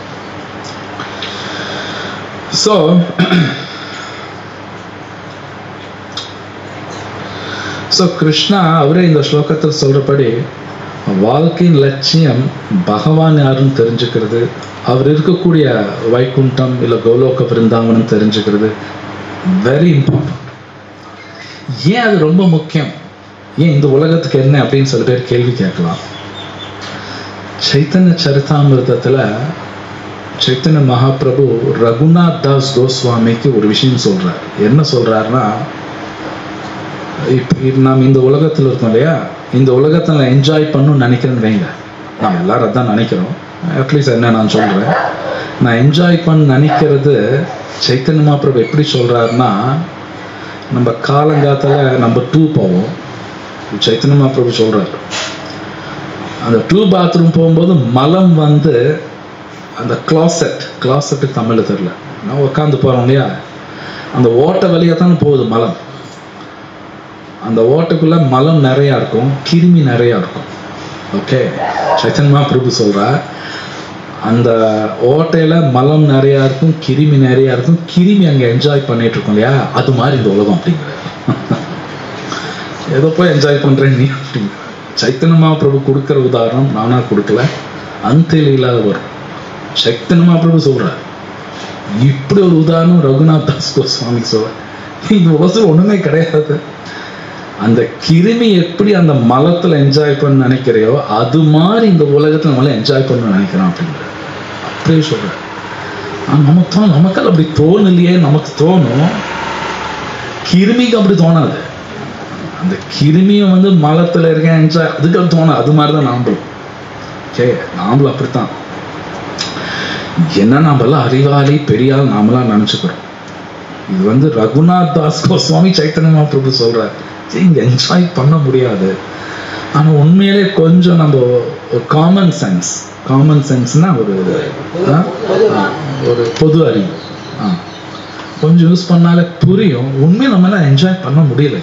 ஸோ கிருஷ்ணா அவரே இந்த ஸ்லோகத்தில் சொல்றபடி வாழ்க்கையின் லட்சியம் பகவான் யாருன்னு தெரிஞ்சுக்கிறது, அவர் இருக்கக்கூடிய வைகுண்டம் இல்லை கோலோக பிருந்தாவனம் தெரிஞ்சுக்கிறது வெரி இம்பார்ட்டன்ட். ஏன் அது ரொம்ப முக்கியம், ஏன் இந்த உலகத்துக்கு என்ன அப்படின்னு சில பேர் கேள்வி கேட்கலாம். சைத்தன்ய சரிதாமிர்தத்தில் சைத்தன்ய மகாபிரபு ரகுநாத் தாஸ் கோஸ்வாமிக்கு ஒரு விஷயம் சொல்றார். என்ன சொல்றாருன்னா, இப்போ நாம் இந்த உலகத்தில் இருக்கோம் இல்லையா, இந்த உலகத்தை நான் என்ஜாய் பண்ணணும்னு நினைக்கிறேன்னு வைங்க. நாம் எல்லாரும் அதான் நினைக்கிறோம். அட்லீஸ்ட் என்ன நான் சொல்றேன், நான் என்ஜாய் பண்ண நினைக்கிறது சைத்தன்ய மகாபிரபு எப்படி சொல்றாருன்னா, நம்ம காலங்காலத்தில் நம்ம 2 போவோம். சைத்தன்ய மகாபிரபு சொல்றாரு, அந்த 2 பாத்ரூம் போகும்போது மலம் அந்த கிளாசெட்டு தமிழ் தெரியல, நான் உட்காந்து போகிறோம் இல்லையா, அந்த ஓட்டை வழியாக தானே போகுது மலம். அந்த ஓட்டைக்குள்ளே மலம் நிறையா இருக்கும், கிருமி நிறையா இருக்கும். ஓகே, சைத்தன்ய மகாபிரபு சொல்றார், அந்த ஓட்டையில மலம் நிறையா இருக்கும், கிருமி நிறையா இருக்கும், கிருமி அங்க என்ஜாய் பண்ணிட்டு இருக்கோம் இல்லையா, அது மாதிரி இந்த உலகம் அப்படிங்கிற. ஏதோ போய் என்ஜாய் பண்றேன் நீ அப்படிங்கிற. சைத்தன்ய மகாபிரபு கொடுக்குற உதாரணம் நானா கொடுக்கல, அந்தில் இல்லாத வரும். சைத்தன்ய மகாபிரபு சொல்றார். இப்படி ஒரு உதாரணம் ரகுநாத் தாஸ் கோஸ்வாமி சொல்ற. இந்த உலகத்தில் ஒண்ணுமே கிடையாது. அந்த கிருமி எப்படி அந்த மலத்துல என்ஜாய் பண்ண நினைக்கிறையோ அது மாதிரி இந்த உலகத்துல நம்மள என்ஜாய் பண்ண நினைக்கிறோம் அப்படிங்கிற. அப்படியே சொல்றேன். நமக்கால் அப்படி தோணலையே, நமக்கு தோணும், கிருமிக்கு அப்படி தோணாது. அந்த கிருமியை வந்து மலத்துல இருக்க என்ஜாய் அதுக்கு தோணும். அது மாதிரிதான் நாம்பளும். ஓகே, நாம்பளும் அப்படித்தான். என்ன நாமெல்லாம் அறிவாளி பெரியால் நாமெல்லாம் நினைச்சுக்கிறோம். இது வந்து ரகுநாத் தாஸ் கோஸ்வாமி சைத்தன்ய மகாபிரபு சொல்றார், இங்க என்ஜாய் பண்ண முடியாது. ஆனா உண்மையிலே கொஞ்சம் நம்ம ஒரு காமன் சென்ஸ்னா ஒரு பொது அறிவு கொஞ்சம் யூஸ் பண்ணாலே புரியும். உண்மையை நம்மளால என்ஜாய் பண்ண முடியல.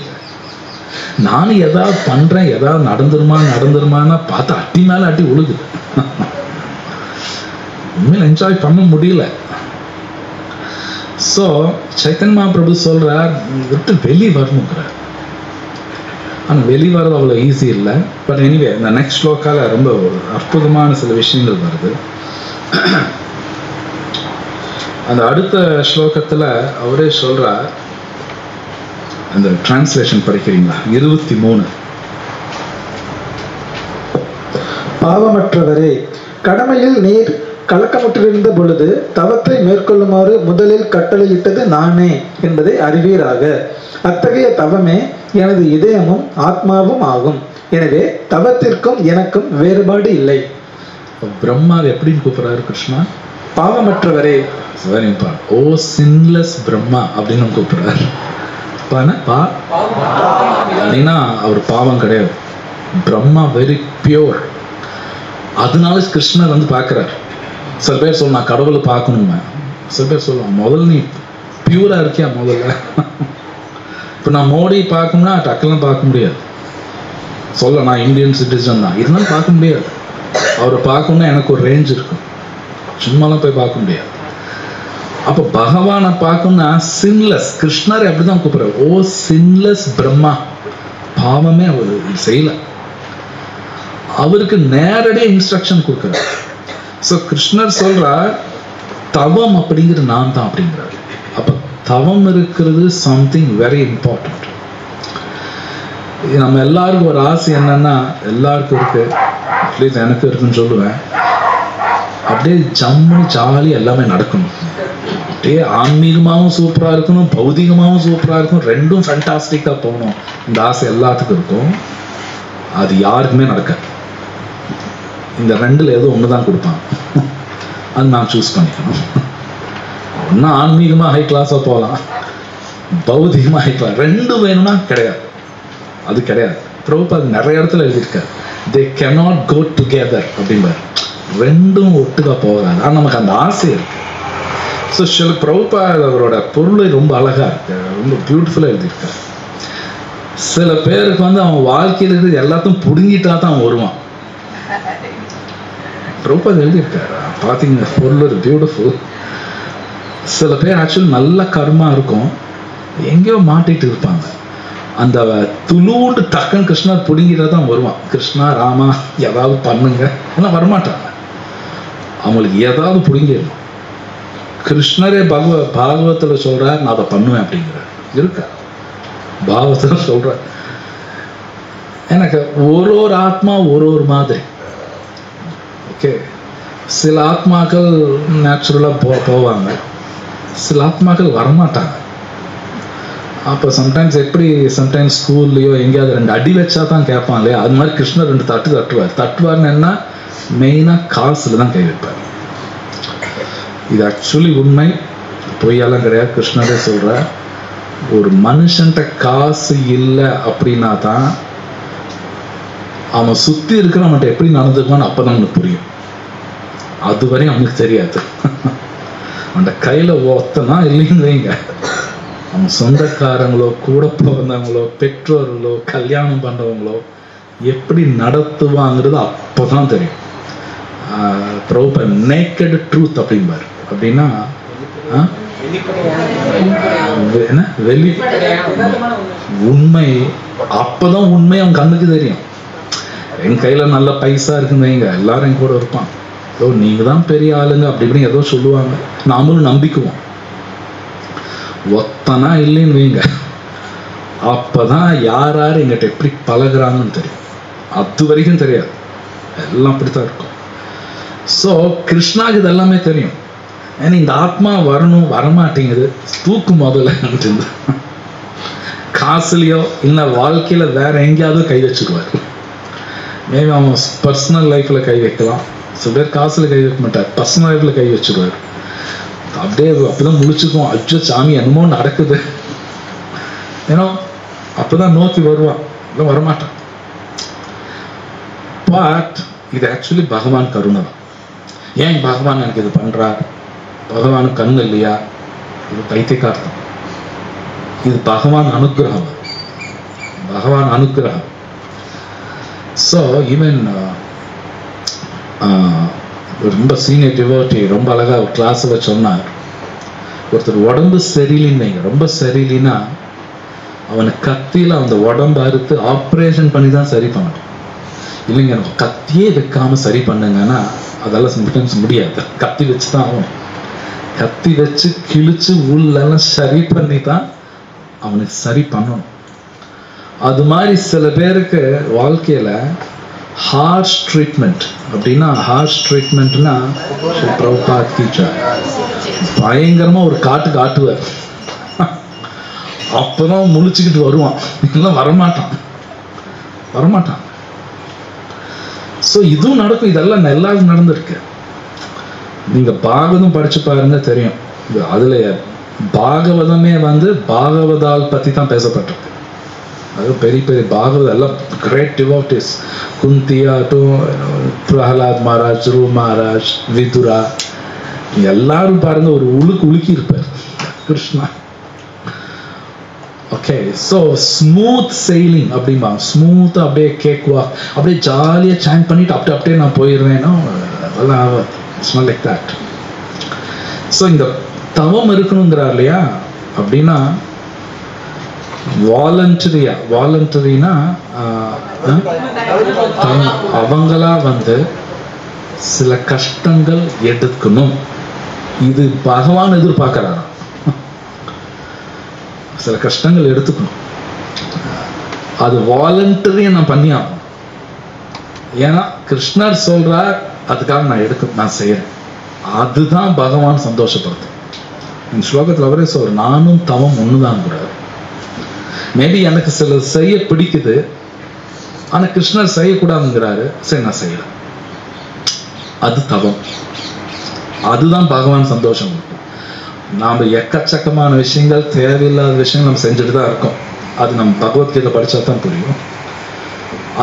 நானும் ஏதாவது பண்றேன், ஏதாவது நடந்துருமான்னா பார்த்தா அட்டி மேல அட்டி உழுகுது. உண்மையில என்ஜாய் பண்ண முடியல. ஸோ சைத்தன்ய மகாபிரபு சொல்றார், விட்டு வெளியே வரணுங்கிறார். ஆனால் வெளியே வர்றது அவ்வளோ ஈஸி இல்லை. பட் எனிவே இந்த நெக்ஸ்ட் ஸ்லோக்கால ரொம்ப அற்புதமான சில விஷயங்கள் வருது. அந்த அடுத்த ஸ்லோகத்துல அவரே சொல்றார், அந்த டிரான்ஸ்லேஷன் படிக்கிறீங்களா? 23. பாவமற்றவரே, கடமையில் நீர் கலக்கமுற்றிருந்த பொழுது தவத்தை மேற்கொள்ளுமாறு முதலில் கட்டளையிட்டது நானே என்பதை அறிவீராக. அத்தகைய தவமே எனது இதயமும் ஆத்மாவும் ஆகும். எனவே தவத்திற்கும் எனக்கும் வேறுபாடு இல்லை. பிரம்மாவை எப்படின்னு கூப்பிடுறாரு கிருஷ்ணா? பாவமற்றவரே. Very important. O sinless Brahma அப்படின்னு கூப்பிடுறாரு. அப்படின்னா அவர் பாவம் கிடையாது. Brahma very pure. அதனால கிருஷ்ணர் வந்து பார்க்கிறார். சில பேர் சொல்ல நான் கடவுளை பார்க்கணுங்க, சில பேர் சொல்லுவாங்க முதல்ல நீ பியூரா இருக்கியா முதல்ல. இப்போ நான் மோடி பார்க்கணும்னா டக்கெல்லாம் பார்க்க முடியாது. சொல்ல நான் இந்தியன் சிட்டிசன் தான் இருந்தாலும் பார்க்க முடியாது. அவரை பார்க்கணும்னா எனக்கு ஒரு ரேஞ்ச் இருக்கும், சும்மாலாம் போய் பார்க்க முடியாது. அப்போ பகவானை பார்க்கணும்னா சின்லெஸ், கிருஷ்ணரை அப்படிதான் கூப்பிடுறாரு, ஓ சின்லெஸ் பிரம்மா. பாவமே அவர் செய்யல, அவருக்கு நேரடியாக இன்ஸ்ட்ரக்ஷன் கொடுக்குறாரு. ஸோ கிருஷ்ணர் சொல்றார் தவம் அப்படிங்கிறது நான் தான் அப்படிங்கிறார். அப்ப தவம் இருக்கிறது சம்திங் வெரி இம்பார்ட்டன்ட். நம்ம எல்லாருக்கும் ஒரு ஆசை என்னன்னா, எல்லாருக்கும் இருக்கு, அட்லீஸ்ட் எனக்கு இருக்குன்னு சொல்லுவேன், அப்படியே ஜம்மு ஜாலி எல்லாமே நடக்கணும். அப்படியே ஆன்மீகமாகவும் சூப்பரா இருக்கணும், பௌதிகமாகவும் சூப்பரா இருக்கணும், ரெண்டும் ஃபேண்டாஸ்டிக்கா போகணும். இந்த ஆசை எல்லாத்துக்கும் இருக்கும். அது யாருக்குமே நடக்காது. இந்த ரெண்டுல ஏதோ ஒண்ணுதான் கொடுப்பாங்க, அது நான் சூஸ் பண்ணிக்கணும். ஒன்னா ஆன்மீகமா ஹை கிளாஸா போகலாம், பௌதிகமா ஹை கிளாஸ், ரெண்டும் வேணும்னா கிடையாது, அது கிடையாது. பிரபுபாத் நிறைய இடத்துல எழுதியிருக்காரு, they cannot go together அப்படிம்பாரு. ரெண்டும் ஒட்டுக்கா போகாது. ஆனால் நமக்கு அந்த ஆசை இருக்கு. ஸோ சில பிரபுபாத் அவரோட பொருளை ரொம்ப அழகா இருக்கு, ரொம்ப பியூட்டிஃபுல்லா எழுதியிருக்காரு. சில பேருக்கு வந்து அவன் வாழ்க்கையில் இருக்கிறது எல்லாத்தையும் புடுங்கிட்டா தான் அவன் வருவான். பிரபுபாத் எழுதியிருக்காரு பார்த்தீங்கன்னா, பொருள் ஒரு பியூட்டிஃபுல். சில பேர் ஆக்சுவலி நல்ல கர்மா இருக்கும், எங்கேயோ மாட்டிட்டு இருப்பாங்க. அந்த துளூண்டு டக்குன்னு கிருஷ்ணர் பிடுங்கிட்டா தான் வருவான். கிருஷ்ணா ராமா ஏதாவது பண்ணுங்க, ஆனால் வரமாட்டாங்க. அவங்களுக்கு ஏதாவது பிடுங்கிடணும். கிருஷ்ணரே பாகவத்தில் சொல்றார், நான் அதை பண்ணுவேன் அப்படிங்கிறார். இருக்கா பாகவத்தில் சொல்ற. எனக்கு ஒரு ஒரு ஆத்மா ஒரு ஒரு மாதிரி. ஓகே, சில ஆத்மாக்கள் நேச்சுரலாக போவாங்க, சில ஆத்மாக்கள் வரமாட்டாங்க. அப்போ சம்டைம்ஸ் எப்படி சம்டைம்ஸ் ஸ்கூல்லையோ எங்கேயாவது 2 அடி வச்சா தான் கேட்பான் இல்லையா, அது மாதிரி கிருஷ்ணர் 2 தட்டு தட்டுவார். தட்டுவார்னு என்ன, மெயினாக காசுல தான் கை வைப்பார். இது ஆக்சுவலி உண்மை, பொய்யெல்லாம் கிடையாது. கிருஷ்ணரே சொல்ற, ஒரு மனுஷன்ட்ட காசு இல்லை அப்படின்னா தான் அவன் சுத்தி இருக்கிறவன்ட்ட எப்படி நடந்துக்குவான்னு அப்பதான் அவனுக்கு புரியும். அதுவரையும் அவனுக்கு தெரியாது. அவன் கையில ஒத்தனா இல்லைன்னு வைங்க, அவன் சொந்தக்காரங்களோ கூட பிறந்தவங்களோ பெற்றோர்களோ கல்யாணம் பண்றவங்களோ எப்படி நடத்துவாங்கிறது அப்போதான் தெரியும். பிரபுபா நேக்கட் ட்ரூத் அப்படிம்பாரு. அப்படின்னா என்ன வெளி உண்மை, அப்பதான் உண்மை அவன் கண்ணுக்கு தெரியும். என் கையில நல்ல பைசா இருக்குன்னு வைங்க, எல்லாரும் என் கூட இருப்பான். ஓ நீங்க தான் பெரிய ஆளுங்க அப்படி இப்படின்னு ஏதோ சொல்லுவாங்க, நாமளும் நம்பிக்குவோம். ஒத்தனா இல்லைன்னு வைங்க, அப்பதான் யார் யார் எங்கிட்ட எப்படி பழகுறாங்கன்னு தெரியும். அது வரைக்கும் தெரியாது, எல்லாம் அப்படித்தான் இருக்கும். ஸோ கிருஷ்ணாக்கு இது எல்லாமே தெரியும். ஏன்னா இந்த ஆத்மா வரணும் வரமாட்டேங்குது, தூக்கு முதல்ல காசுலையோ இல்லை வாழ்க்கையில வேற எங்கேயாவது கை வச்சுக்குவார். மேபி அவன் பர்சனல் லைஃப்ல கை வைக்கலாம், சில பேர் காசுல கை வைக்க மாட்டார், பர்சனல் லைஃப்ல கை வச்சுக்குவார். அப்படியே அப்பதான் முழிச்சுக்குவோம், அச்சோ சாமி என்னமோ நடக்குது, ஏன்னா அப்பதான் நோக்கி வருவான், இல்லை வரமாட்டான். பட் இது ஆக்சுவலி பகவான் கருணை தான். ஏன் பகவான் எனக்கு இது பண்றார்? பகவான் கண்ணு இல்லையா? இது பைத்தியக்கார்த்தம். இது பகவான் அனுகிரகம், பகவான் அனுகிரகம். ஸோ ஈவன் ரொம்ப சீனியர் டிவோட்டி ரொம்ப அழகா ஒரு கிளாஸ்ல சொன்னார், ஒருத்தர் உடம்பு சரியில்லைன்னு, ரொம்ப சரியில்லைன்னா அவனை கத்தியில அந்த உடம்பு அறுத்து ஆப்ரேஷன் பண்ணி தான் சரி பண்ணணும். இல்லைங்க நம்ம கத்தியே வைக்காம சரி பண்ணுங்கன்னா அதெல்லாம் சம்டைம்ஸ் முடியாது, கத்தி வச்சு தான் ஆகணும். கத்தி வச்சு கிழிச்சு உள்ளெல்லாம் சரி பண்ணி தான் அவனுக்கு சரி பண்ணணும். அது மாதிரி சில பேருக்கு வாழ்க்கையில ஹார்ஷ் ட்ரீட்மெண்ட். அப்படின்னா ஹார்ஷ் ட்ரீட்மெண்ட்னா பயங்கரமா ஒரு காட்டுவார், அப்பதான் முழிச்சுக்கிட்டு வருவான், இல்லை வரமாட்டான். ஸோ இதுவும் நடக்கும், இதெல்லாம் எல்லாரும் நடந்திருக்கு. நீங்க பாகவதம் படிச்சு பாருங்க தெரியும். அதுல பாகவதமே பாகவதால் பத்தி தான் பேசப்பட்டிருக்கு. அது பெரிய பெரிய பாகவதம் எல்லாம் கிரேட் டிவோட்டிஸ், குந்தியாட்டும், பிரஹலாத் மகாராஜ், த்ருவ மகாராஜ், விதுரா, எல்லாரும் பாருங்க ஒரு உலுக்கி இருப்பார் Krishna. Okay, so smooth sailing அப்படிமா, ஸ்மூத்தா அப்படியே கேக்குவா, அப்படியே ஜாலியா சாண்ட் பண்ணிட்டு அப்படியே நான் போயிடுவேன்னா அதெல்லாம் ஆகாது. It's not like that. So இந்த தவம் இருக்கணுங்கிறார் இல்லையா, அப்படின்னா வாலண்டரினா அவங்களா சில கஷ்டங்கள் எடுக்கணும். இது பகவான் எதிர்பார்க்கிறாராம், சில கஷ்டங்கள் எடுத்துக்கணும். அது வாலண்டரியா நான் பண்ணி ஆகணும். ஏன்னா கிருஷ்ணர் சொல்றார், அதுக்காக நான் செய்யறேன். அதுதான் பகவான் சந்தோஷப்படுத்தும். இந்த ஸ்லோகத்தில் அவரே சொல்ற, நானும் தவம் ஒண்ணுதான் கூடாது. மேபி எனக்கு சில செய்ய பிடிக்குது, ஆனா கிருஷ்ணர் செய்யக்கூடாதுங்கிறாரு, சரி நான் செய்யறேன். அது தவம், அதுதான் பகவான் சந்தோஷம் கொடுக்கும். நாம எக்கச்சக்கமான விஷயங்கள், தேவையில்லாத விஷயங்கள் நம்ம செஞ்சுட்டு தான் இருக்கோம். அது நம்ம பகவத்கீதை படிச்சா தான் புரியும்.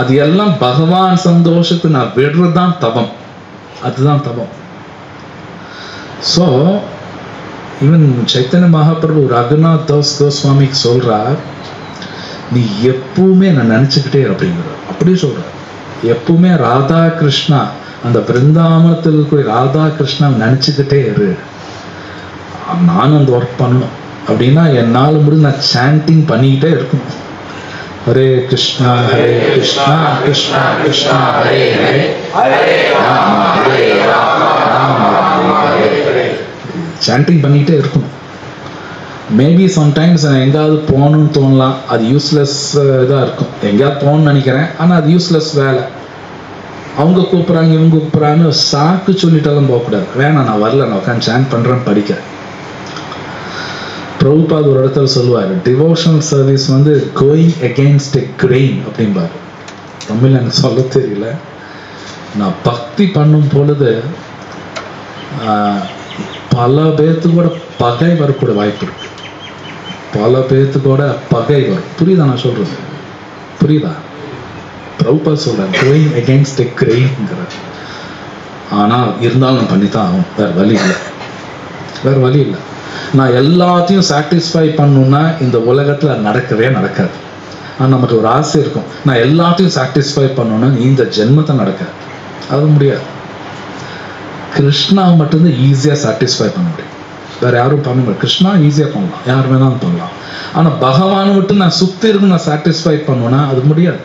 அது எல்லாம் பகவான் சந்தோஷத்தை நான் விடுறதுதான் தவம், அதுதான் தவம். ஸோ ஈவன் சைத்தன்ய மகாபிரபு ரகுநாத் தாஸ் கோஸ்வாமிக்கு சொல்றார், நீ எப்பவுமே நான் நினைச்சுக்கிட்டே அப்படிங்கிறார். அப்படியே சொல்றார், எப்பவுமே ராதா கிருஷ்ணா, அந்த பிருந்தாவனத்தில் இருக்கிற ராதா கிருஷ்ணா நினைச்சுக்கிட்டே இரு. நானும் அந்த ஒர்க் பண்ணணும். அப்படின்னா என்னால் முடிஞ்சு நான் சாண்டிங் பண்ணிக்கிட்டே இருக்கணும். ஹரே கிருஷ்ணா கிருஷ்ணா கிருஷ்ணா ஹரே ஹரே, ஹரே ராம சாண்டிங் பண்ணிக்கிட்டே இருக்கணும். மேபி சம்டைம்ஸ் எங்கேயாவது போகணும்னு தோணலாம், அது யூஸ்லெஸ் இதாக இருக்கும். எங்கேயாவது போகணும்னு நினைக்கிறேன், ஆனால் அது யூஸ்லெஸ் வேலை. அவங்க கூப்பிட்றாங்க, இவங்க கூப்பிட்றாங்கன்னு சாக்கு சொல்லிட்டாலும் போகக்கூடாது. வேணாம் நான் வரல, நான் உட்காந்து சாண்ட் பண்ணுறேன், படிக்கிறேன். பிரபுபாத் ஒரு இடத்துல சொல்லுவார், டிவோஷனல் சர்வீஸ் கோயிங் அகெயின்ஸ்ட் எ கிரெயின் அப்படிம்பாரு. தமிழ் எனக்கு சொல்ல தெரியல. நான் பக்தி பண்ணும் பொழுது பல பேர்த்துக்கூட பகை வரக்கூட வாய்ப்பு இருக்கு. பல பேர்த்துக்கூட பகை வரும். புரியுதா நான் சொல்றது? புரியுதா? பிரபுபாத் சொல்றார், கோயிங் அகெயின்ஸ்ட் எ கிரெயின்ங்கிறார். ஆனால் இருந்தாலும் நான் பண்ணித்தான் ஆகும், வேற வழி இல்லை. நான் எல்லாத்தையும் சாட்டிஸ்ஃபை பண்ணணும்னா இந்த உலகத்துல நடக்கவே நடக்காது. ஆனால் நமக்கு ஒரு ஆசை இருக்கும், நான் எல்லாத்தையும் சாட்டிஸ்ஃபை பண்ணணும்னா இந்த ஜென்மத்தை நடக்க அது முடியாது. கிருஷ்ணாவை மட்டும்தான் ஈஸியாக சாட்டிஸ்ஃபை பண்ண முடியும், வேற யாரும் பண்ண முடியாது. கிருஷ்ணா ஈஸியாக பண்ணலாம், யார் வேணாலும் பண்ணலாம். ஆனால் பகவானை விட்டு நான் சுற்றி இருக்கு நான் சாட்டிஸ்ஃபை பண்ணுவேன்னா அது முடியாது.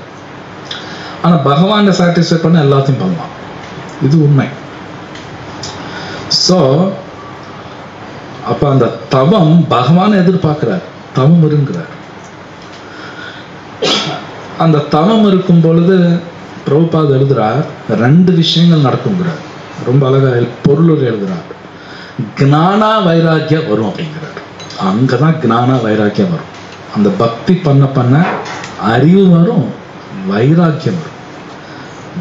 ஆனால் பகவானை சாட்டிஸ்ஃபை பண்ண எல்லாத்தையும் பண்ணலாம், இது உண்மை. ஸோ அப்போ அந்த தவம் பகவானை எதிர்பார்க்கிறார், தவம் இருங்கிறார். அந்த தவம் இருக்கும் பொழுது பிரபுபாத் எழுதுறார், 2 விஷயங்கள் நடக்குங்கிறார். ரொம்ப அழகா பொருள் எழுதுறார். ஞானா வைராக்கியம் வரும் அப்படிங்கிறார். அங்கதான் ஞானா வைராக்கியம் வரும். அந்த பக்தி பண்ண பண்ண அறிவு வரும், வைராக்கியம் வரும்.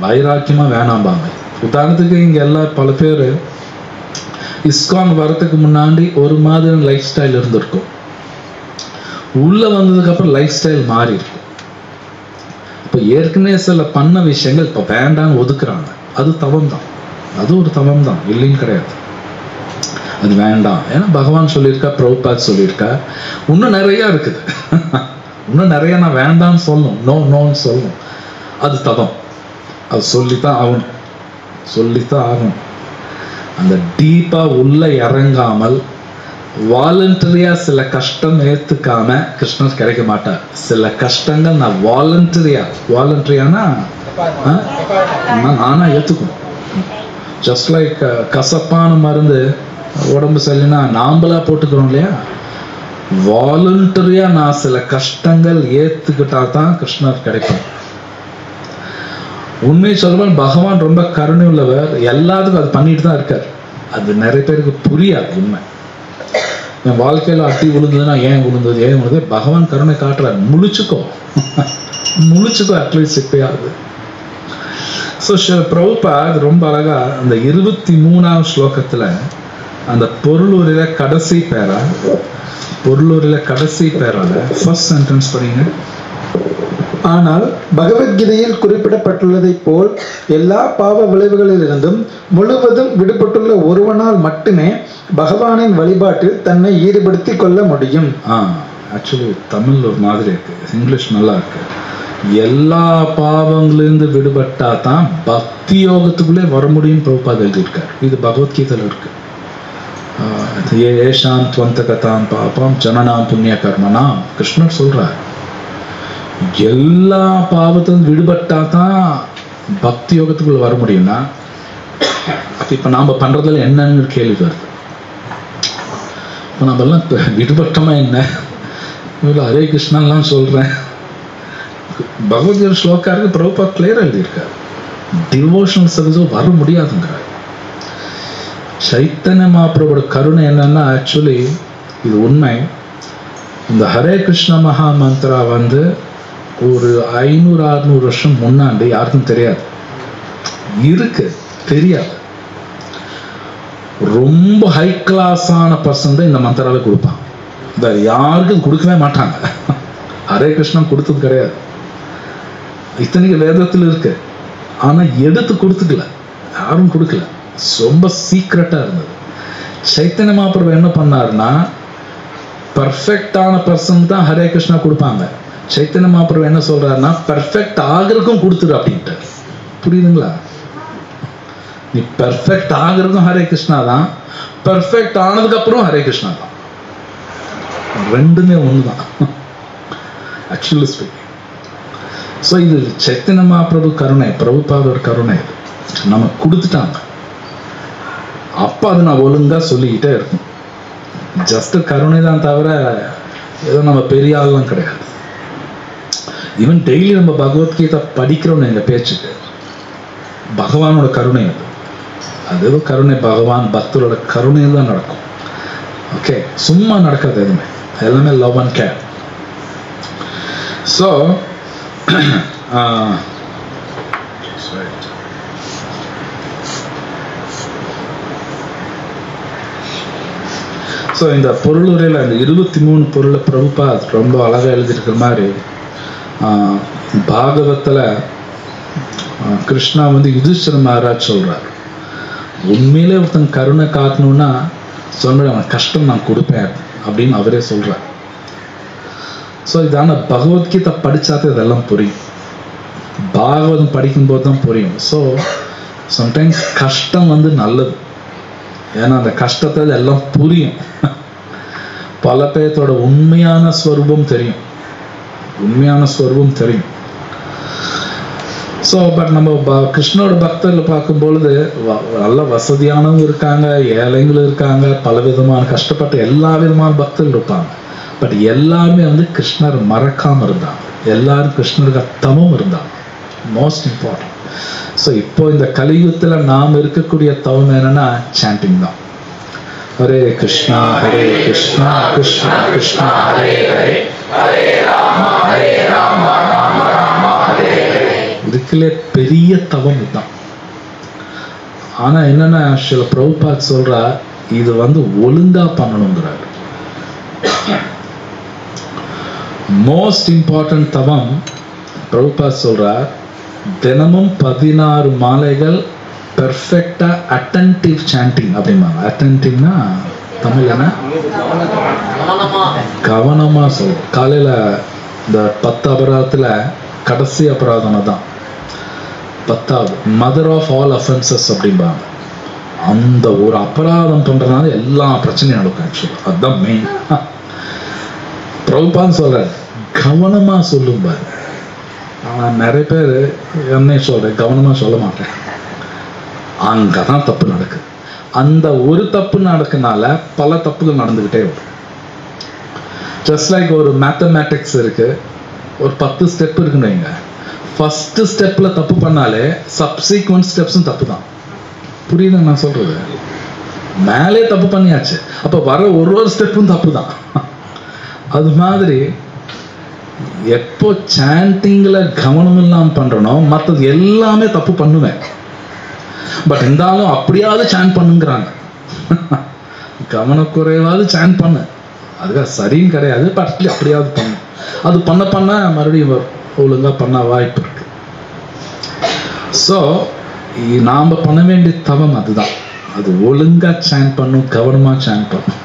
வைராக்கியமா வேணாம்பாங்க. உதாரணத்துக்கு இங்க எல்லாம் பல பேர் இஸ்கான் வரத்துக்கு முன்னாடி ஒரு மாதிரி லைஃப் ஸ்டைல் இருந்திருக்கும், உள்ள வந்ததுக்கு அப்புறம் லைஃப் ஸ்டைல் மாறி இருக்கும். இப்போ ஏற்கனவே சில பண்ண விஷயங்கள் இப்போ வேண்டான்னு ஒதுக்குறாங்க, அது தவம் தான், அது ஒரு தவம் தான், இல்லைன்னு கிடையாது. அது வேண்டாம், ஏன்னா பகவான் சொல்லியிருக்கா, பிரபுபாத் சொல்லியிருக்கா. இன்னும் நிறைய இருக்குது, இன்னும் நிறைய நான் வேண்டான்னு சொல்லணும், நோன்னு சொல்லணும், அது தவம். அது சொல்லித்தான் ஆகணும், சொல்லித்தான் ஆகணும். அந்த டீப்பா உள்ள இறங்காமல் வாலண்டரியா சில கஷ்டம் ஏத்துக்காம கிருஷ்ணர் கிடைக்க மாட்டார். சில கஷ்டங்கள் நான் வாலண்டரியானா நானா ஏத்துக்கணும். ஜஸ்ட் லைக் கசப்பான மருந்து உடம்பு சரியில்லைன்னா நாம்பளா போட்டுக்கிறோம் இல்லையா, வாலண்டரியா நான் சில கஷ்டங்கள் ஏத்துக்கிட்டா தான் கிருஷ்ணர் கிடைக்கும். உண்மையை சொல்லுவான், பகவான் ரொம்ப கருணை உள்ளவர், எல்லாத்துக்கும் அது பண்ணிட்டு தான் இருக்கார். அது நிறைய பேருக்கு புரியாது உண்மை. என் வாழ்க்கையில அட்டி விழுந்ததுன்னா ஏன் விழுந்தது, பகவான் கருணை காட்டுறாரு, முழிச்சுக்கோ அட்லீஸ்ட் இப்பயாவது. ஸோ பிரபுபாத் ரொம்ப அழகா அந்த 23ஆம் ஸ்லோகத்துல அந்த பொருளுரையில கடைசி பேரால ஃபர்ஸ்ட் சென்டென்ஸ் படிங்க. ஆனால் பகவத்கீதையில் குறிப்பிடப்பட்டுள்ளதைப் போல் எல்லா பாவ விளைவுகளிலிருந்தும் முழுவதும் விடுபட்டுள்ள ஒருவனால் மட்டுமே பகவானின் வழிபாட்டில் தன்னை ஈடுபடுத்திக் கொள்ள முடியும். ஆக்சுவலி தமிழ் ஒரு மாதிரி இருக்கு, இங்கிலீஷ் நல்லா இருக்கு. எல்லா பாவங்களிலிருந்து விடுபட்டா தான் பக்தி யோகத்துக்குள்ளே வர முடியும் பிரபுபாத் எழுதியிருக்கார். இது பகவத்கீதையில் இருக்கு. ஏஷாம் துவந்த கதாம் பாபம் ஜனனாம் புண்ணிய கர்மனாம், கிருஷ்ணர் சொல்றார். எல்லா பாவத்திலிருந்து விடுபட்டா தான் பக்தி யோகத்துக்குள்ள வர முடியும்னா, இப்ப நாம பண்றதுல என்னன்னு கேள்வி வருது. இப்போ நம்ம எல்லாம் விடுபட்டமா என்ன, ஹரே கிருஷ்ணன்லாம் சொல்றேன். பகவத்கீதை ஸ்லோகாருக்கு பிரபுபாத் கிளியரா எழுதியிருக்காரு, டிவோஷனல் சர்வீஸும் வர முடியாதுங்கிறார். சைத்தன்ய மகாபிரபுவோட கருணை என்னன்னா, ஆக்சுவலி இது உண்மை. இந்த ஹரே கிருஷ்ண மகா மந்திரா வந்து ஒரு 500-600 வருஷம் முன்னாடி யாருக்கும் தெரியாது, இருக்கு தெரியாது. ரொம்ப ஹை கிளாஸான பர்சன் தான் இந்த மந்திராவை கொடுப்பாங்க, வேற யாருக்கும் கொடுக்கவே மாட்டாங்க. ஹரே கிருஷ்ணன் கொடுத்தது கிடையாது. இத்தனைக்கு வேதத்தில் இருக்கு, ஆனா எடுத்து கொடுத்துக்கல, யாரும் கொடுக்கல, ரொம்ப சீக்ரெட்டா இருந்தது. சைத்தன்ய மகாபிரபு என்ன பண்ணாருன்னா, பர்ஃபெக்டான பர்சன் தான் ஹரே கிருஷ்ணா கொடுப்பாங்க. சைத்தன்ய மகாபிரபு என்ன சொல்றாருன்னா, பர்ஃபெக்ட் ஆகிறதுக்கும் கொடுத்துரு அப்படின்ட்டு. புரியுதுங்களா? நீ பர்ஃபெக்ட் ஆகிறதுக்கும் ஹரே கிருஷ்ணா தான், பர்ஃபெக்ட் ஆனதுக்கு அப்புறம் ஹரே கிருஷ்ணா தான், ரெண்டுமே ஒண்ணுதான் ஆக்சுவலி ஸ்பீக்கிங். ஸோ இது சைத்தன்ய மகாபிரபு கருணை, பிரபுபாதோட கருணை. நம்ம கொடுத்துட்டாங்க, அப்ப அது நான் ஒழுங்கா சொல்லிக்கிட்டே இருக்கும். ஜஸ்ட் கருணை தான் தவிர ஏதோ நம்ம பெரிய ஆள்லாம் கிடையாது. ஈவன் டெய்லி நம்ம பகவத்கீதை படிக்கிறோம்னு எங்க பேச்சுக்கு பகவானோட கருணை அது ஏதோ கருணை, பகவான் பக்தரோட கருணையில் தான் நடக்கும். ஓகே, சும்மா நடக்காது எதுவுமே, எல்லாமே love and care. So so இந்த பொருளுரையில் அந்த 23 பொருளை பிரபுபாத் ரொம்ப அழகாக எழுதியிருக்கிற மாதிரி, பாகவத்தில் கிருஷ்ணா வந்து யுதிஷ்டிர மகாராஜ் சொல்றார், உண்மையிலே ஒருத்தன் கருணை காட்டணும்னா சொல்ற அவன் கஷ்டம் நான் கொடுப்பேன் அப்படின்னு அவரே சொல்றார். ஸோ இதான பகவத்கீதை படித்தாதே இதெல்லாம் புரியும், பாகவதம் படிக்கும்போது தான் புரியும். ஸோ சம்டைம்ஸ் கஷ்டம் வந்து நல்லது, ஏன்னா அந்த கஷ்டத்தில் எல்லாம் புரியும். பல பேர்த்தோட உண்மையான ஸ்வரூபம் தெரியும், உண்மையான ஸ்வரூபம் தெரியும். ஸோ பட் நம்ம கிருஷ்ணோட பக்தர்கள் பார்க்கும்பொழுது நல்ல வசதியானவங்க இருக்காங்க, ஏழைங்களும் இருக்காங்க, பல விதமான கஷ்டப்பட்ட எல்லா விதமான பக்தர்கள் இருப்பாங்க. பட் எல்லாருமே வந்து கிருஷ்ணர் மறக்காம இருந்தாங்க, எல்லாரும் கிருஷ்ணருக்கு தவம் இருந்தாங்க. Most important. ஸோ இப்போ இந்த கலியுகத்தில் நாம் இருக்கக்கூடிய தவம் என்னன்னா சாண்டிங் தான். ஹரே கிருஷ்ணா ஹரே கிருஷ்ணா கிருஷ்ணா கிருஷ்ணா ஹரே ஹரே ஹரே ராம ராம ராம ஹரே ஹரே. இதுக்குள்ளே பெரிய தவம் இதுதான். ஆனா என்னன்னா சில பிரபுபாத் சொல்றா, இது வந்து ஒழுங்கா பண்ணணுங்கிறார். மோஸ்ட் இம்பார்ட்டன்ட் தவம் பிரபுபாத் சொல்றார், தினமும் 16 மாலைகள் பெர்ஃபெக்டா அட்டென்டிவ் சாண்டிங் அப்படிம்பாங்க. அட்டென்டிவ்னா தமிழ் என்ன? கவனமா சொல்லும். காலையில இந்த 10 அபராதத்துல கடைசி அபராதம் தான் 10வது, மதர் ஆஃப் ஆல் அஃபென்சஸ் அப்படிம்பாங்க. அந்த ஒரு அபராதம் பண்றதுனால எல்லா பிரச்சனையும் நடக்கும். ஆக்சுவலா அதுதான் மெயின். பிரபுபாத் சொல்ற கவனமா சொல்லும் பாரு. ஆனால் நிறைய பேர் என்ன சொல்றேன், கவனமா சொல்ல மாட்டேன், அங்கதான் தப்பு நடக்குது. அந்த ஒரு தப்பு நடக்கனால பல தப்புகள் நடந்துகிட்டே வரும். ஜஸ்ட் லைக் ஒரு மேத்தமேட்டிக்ஸ் இருக்கு, ஒரு 10 ஸ்டெப் இருக்குன்னு வைங்க. ஃபர்ஸ்ட் ஸ்டெப்ல தப்பு பண்ணாலே சப்சீக்வெண்ட் ஸ்டெப்ஸும் தப்பு தான். புரியுதுங்க நான் சொல்றது? மேலே தப்பு பண்ணியாச்சு, அப்ப வர ஒரு ஸ்டெப்பும் தப்பு தான். அது மாதிரி எப்போ சாண்டிங்ல கவனம் இல்லாம பண்றனோ மற்றது எல்லாமே தப்பு பண்ணுவேன். பட் இருந்தாலும் அப்படியாவது சாண்ட் பண்ணுங்கிறாங்க. கவனக்குறைவாவது சாண்ட் பண்ணு, அதுக்காக சரின்னு கிடையாது, பட் அப்படியாவது பண்ணு. அது பண்ண மறுபடியும் ஒழுங்கா பண்ண வாய்ப்பு இருக்கு. ஸோ நாம பண்ண வேண்டிய தவம் அதுதான், அது ஒழுங்கா சாண்ட் பண்ணும், கவனமா சாண்ட் பண்ணும்.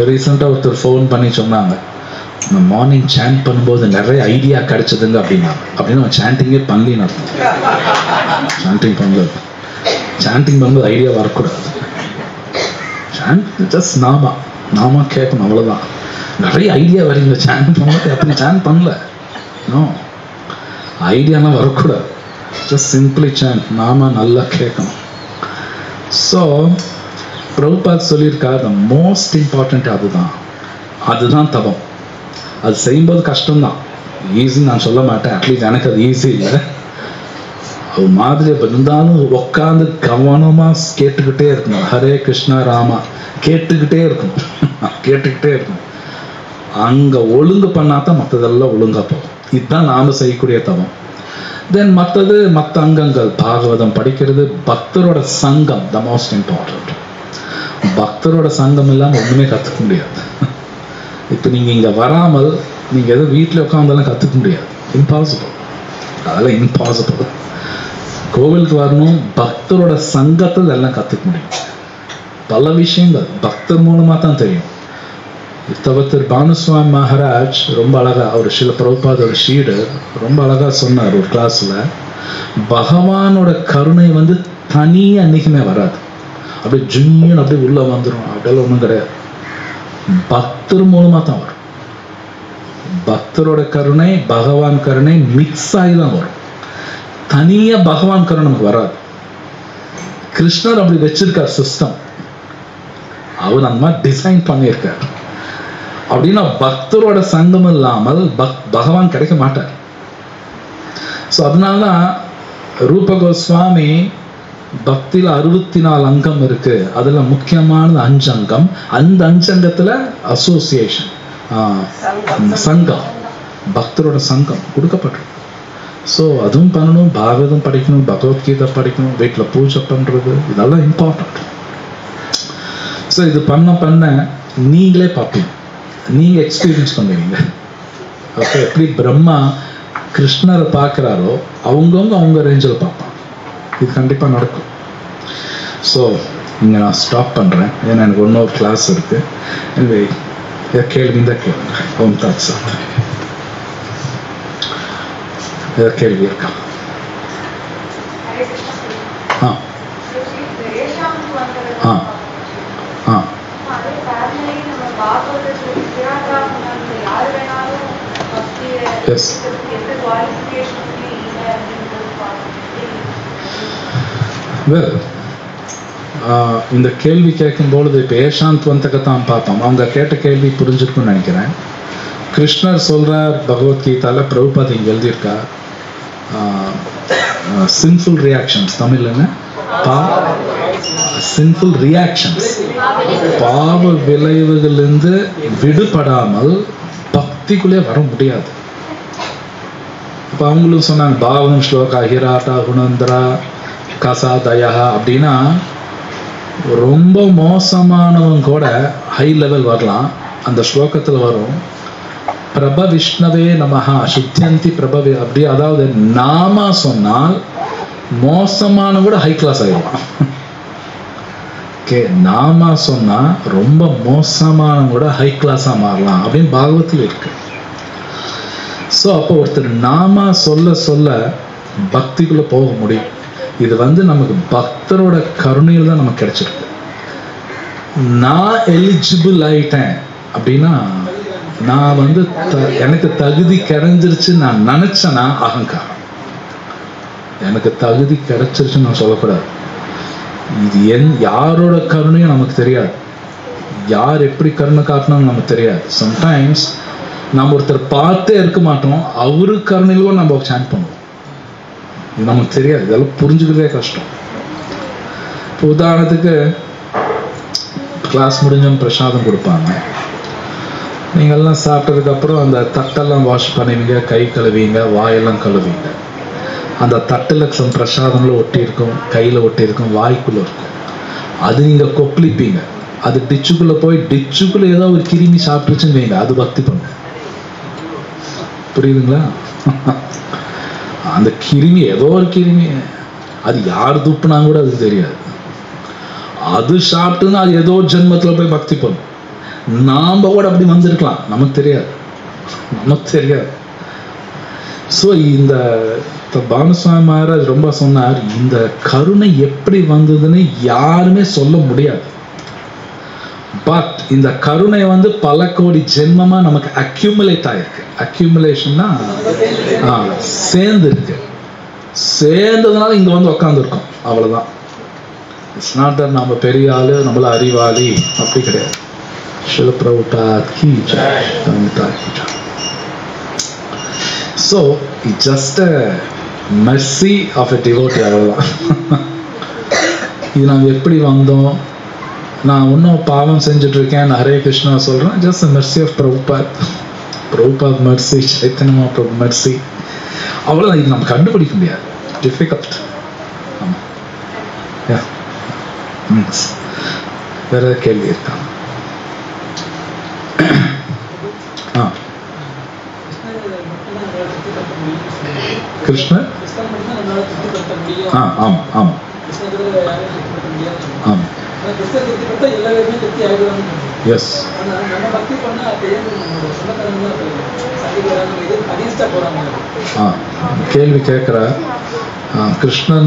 ரீசெண்டா ஒருத்தர் ஃபோன் பண்ணி சொன்னாங்க, மார்னிங் சாண்ட் பண்ணும்போது நிறைய ஐடியா கிடைச்சதுங்க அப்படின்னாங்க. அப்படின்னு அவன் சாண்டிங்கே பண்ணலின்னு அர்த்தம். சாண்டிங் பண்ணல, சாண்டிங் பண்ணும்போது ஐடியா வரக்கூடாது. ஜஸ்ட் நாம கேட்கணும், அவ்வளவுதான். நிறைய ஐடியா வரீங்க சாண்ட் பண்ணும்போது, அப்படி சாண்ட் பண்ணல, ஐடியாலாம் வரக்கூடாது. ஜஸ்ட் சிம்பிளி சாண்ட், நாம நல்லா கேட்கணும். ஸோ பிரபுபாத் சொல்லியிருக்கார், மோஸ்ட் இம்பார்ட்டன்ட் அதுதான் தவம். அது செய்யும்போது கஷ்டம்தான், ஈஸின்னு நான் சொல்ல மாட்டேன். அட்லீஸ்ட் எனக்கு அது ஈஸி இல்லை. அது மாதிரி இருந்தாலும் உட்காந்து கவனமா கேட்டுக்கிட்டே இருக்கணும். ஹரே கிருஷ்ணா ராமா கேட்டுக்கிட்டே இருக்கணும், கேட்டுக்கிட்டே இருக்கணும். அங்க ஒழுங்கு பண்ணாதான் மற்றதெல்லாம் ஒழுங்கா போகும். இதுதான் நாம செய்யக்கூடிய தவம். தென் மற்ற அங்கங்கள், பாகவதம் படிக்கிறது, பக்தரோட சங்கம் த மோஸ்ட் இம்பார்ட்டன்ட். பக்தரோட சங்கம் இல்லாம ஒண்ணுமே கத்துக்க முடியாது. இப்போ நீங்க இங்க வராமல் நீங்க எதோ வீட்டில் உட்காந்தாலும் கத்துக்க முடியாது, இம்பாசிபிள். அதெல்லாம் இம்பாசிபிள். கோவிலுக்கு வரணும், பக்தரோட சங்கத்தை எல்லாம் கத்துக்க முடியும். பல விஷயங்கள் பக்தர் மூலமா தான் தெரியும். தவத்தர் பானுசுவாமி மகாராஜ் ரொம்ப அழகா, அவர் சில பிரபுபாதோட ஷீடர் ரொம்ப அழகா சொன்னார் ஒரு கிளாஸ்ல, பகவானோட கருணை வந்து தனியா என்னைக்குமே வராது, அப்படியே ஜுன்னு அப்படியே உள்ள வந்துடும், அப்படியெல்லாம் ஒன்றும் கிடையாது. பக்தர் மூலமா தான் வரும். பக்தரோட கருணை பகவான் கருணை மிக்ஸ் ஆகி தான் வரும். தனியா பகவான் கருணை நமக்கு வராது. கிருஷ்ணர் அப்படி வச்சிருக்கார் சிஸ்டம், அவர் அந்த மாதிரி டிசைன் பண்ணியிருக்கார். அப்படின்னா பக்தரோட சங்கம் இல்லாமல் பகவான் கிடைக்க மாட்டார். ஸோ அதனால ரூப கோஸ்வாமி பக்தியில 64 அங்கம் இருக்கு, அதுல முக்கியமானது 5 அங்கம். அந்த 5 அங்கத்துல அசோசியேஷன், சங்கம், பக்தரோட சங்கம் கொடுக்கப்பட்டிருக்கு. ஸோ அதுவும் பண்ணணும், பாகவதம் படிக்கணும், பகவத்கீதை படிக்கணும், வீட்டில் பூஜை பண்றது, இதெல்லாம் இம்பார்ட்டன்ட். ஸோ இது பண்ண நீங்களே பார்ப்பீங்க, நீங்க எக்ஸ்பீரியன்ஸ் பண்ணுவீங்க. அப்போ எப்படி பிரம்மா கிருஷ்ணரை பார்க்குறாரோ அவங்கவுங்க அவங்க ரேஞ்சில் பார்ப்பாங்க. இது கண்டிப்பாக நடக்கும். ஸோ இங்கே நான் ஸ்டாப் பண்ணுறேன், ஏன்னா எனக்கு இன்னொரு கிளாஸ் இருக்குது. எனவே கேள்விಯಿಂದ கேளுங்க. ஓம் தத் சத். கேள்வி இருக்கா? ஆ ஆ ஆ எஸ். வெல், இந்த கேள்வி கேட்கும்பொழுது இப்போ ஏஷாந்த்வந்தகத்தான் பார்த்தோம். அவங்க கேட்ட கேள்வி புரிஞ்சிருக்குன்னு நினைக்கிறேன். கிருஷ்ணர் சொல்கிறார் பகவத்கீதாவில், பிரபுபாத் இங்கே எழுதியிருக்கார், சின்ஃபுல் ரியாக்ஷன்ஸ், தமிழ்லங்க சின்ஃபுல் ரியாக்ஷன்ஸ், பாவ விளைவுகளிலிருந்து விடுபடாமல் பக்திக்குள்ளே வர முடியாது. இப்போ அவங்களும் சொன்னாங்க பாவம் ஸ்லோகா ஹிராட்டா குணந்திரா கசா தயா அப்படின்னா ரொம்ப மோசமானவங்க கூட ஹை லெவல் வரலாம். அந்த ஸ்லோகத்தில் வரும் பிரப விஷ்ணவே நமஹா சுத்தியந்தி பிரபவே அப்படி, அதாவது நாம சொன்னால் மோசமான கூட ஹை கிளாஸ் ஆயிடுவான். ஓகே, நாம சொன்னா ரொம்ப மோசமான கூட ஹை கிளாஸா மாறலாம் அப்படின்னு பாகவத்தில் இருக்கு. ஸோ அப்போ ஒருத்தர் நாம சொல்ல சொல்ல பக்திக்குள்ள போக முடியும். இது நமக்கு பக்தரோட கருணையில் தான் நமக்கு கிடைச்சிருக்கு. நான் எலிஜிபிள் ஆயிட்டேன் அப்படின்னா, நான் எனக்கு தகுதி கிடைஞ்சிருச்சு நான் நினைச்சேன்னா அகங்காரம். எனக்கு தகுதி கிடைச்சிருச்சுன்னு நான் சொல்லக்கூடாது. இது யாரோட கருணையும் நமக்கு தெரியாது. யார் எப்படி கருணை காட்டணும்னு நமக்கு தெரியாது. சம்டைம்ஸ் நம்ம ஒருத்தர் பார்த்தே இருக்க மாட்டோம், அவரு கருணையிலும் நம்ம சாண்ட் பண்ணுவோம். இது நமக்கு தெரியாது. இதெல்லாம் புரிஞ்சுக்கிறதே கஷ்டம். இப்போ உதாரணத்துக்கு கிளாஸ் முடிஞ்சோம் பிரசாதம் கொடுப்பாங்க. நீங்கள்லாம் சாப்பிட்டதுக்கப்புறம் அந்த தட்டெல்லாம் வாஷ் பண்ணுவீங்க, கை கழுவீங்க, வாயெல்லாம் கழுவீங்க. அந்த தட்டில் பிரசாதம்ல ஒட்டி இருக்கும், கையில் ஒட்டி இருக்கும், வாய்க்குள்ளே இருக்கும். அது நீங்கள் கொப்பளிப்பீங்க. அது டிச்சுக்குள்ளே போய் டிச்சுக்குள்ளே ஏதோ ஒரு கிருமி சாப்பிட்டுச்சுன்னு வைங்க, அது பக்தி பண்ணும். புரியுதுங்களா? அந்த கிருமி ஏதோ ஒரு கிருமி, அது யார் துப்புனா கூட அது தெரியாது. அது சாப்பிட்டுன்னா அது ஏதோ ஜென்மத்தில் போய் பக்தி பண்ணும். நாம் கூட அப்படி வந்திருக்கலாம், நமக்கு தெரியாது. ஸோ இந்த பானுசுவாமி மகாராஜ் ரொம்ப சொன்னார், இந்த கருணை எப்படி வந்ததுன்னு யாருமே சொல்ல முடியாது. பட் இந்த கருணை பல கோடி ஜென்மமா நமக்கு அக்யூமுலேட் ஆயிருக்கு. அக்யூமுலேஷன்னா சேர்ந்து இருக்கு. சேர்ந்ததுனால இங்க உட்காந்துருக்கோம், அவ்வளவுதான். இட்ஸ் நாட் தட் நம்ம பெரிய ஆளு, நம்மள அறிவாளி, அப்படி கிடையாது. ஸ்ரீல பிரபுபாத் கி ஜெய். So it's just a mercy of a devotee, அவ்வளவுதான். இது நாங்கள் எப்படி வந்தோம், நான் இன்னும் பாவம் செஞ்சுட்டு இருக்கேன், ஹரே கிருஷ்ணா சொல்றேன். Just mercy of Prabhupad mercy, Chaitanya Mahaprabhu mercy, அவ்வளோதான். இது நம்ம கண்டுபிடிக்க முடியாது. டிஃபிகல்ட். வேற கேள்வி இருக்கா? கிருஷ்ணர் ஆம் ஆம் ஆம். எஸ். கேள்வி கேட்குற கிருஷ்ணர்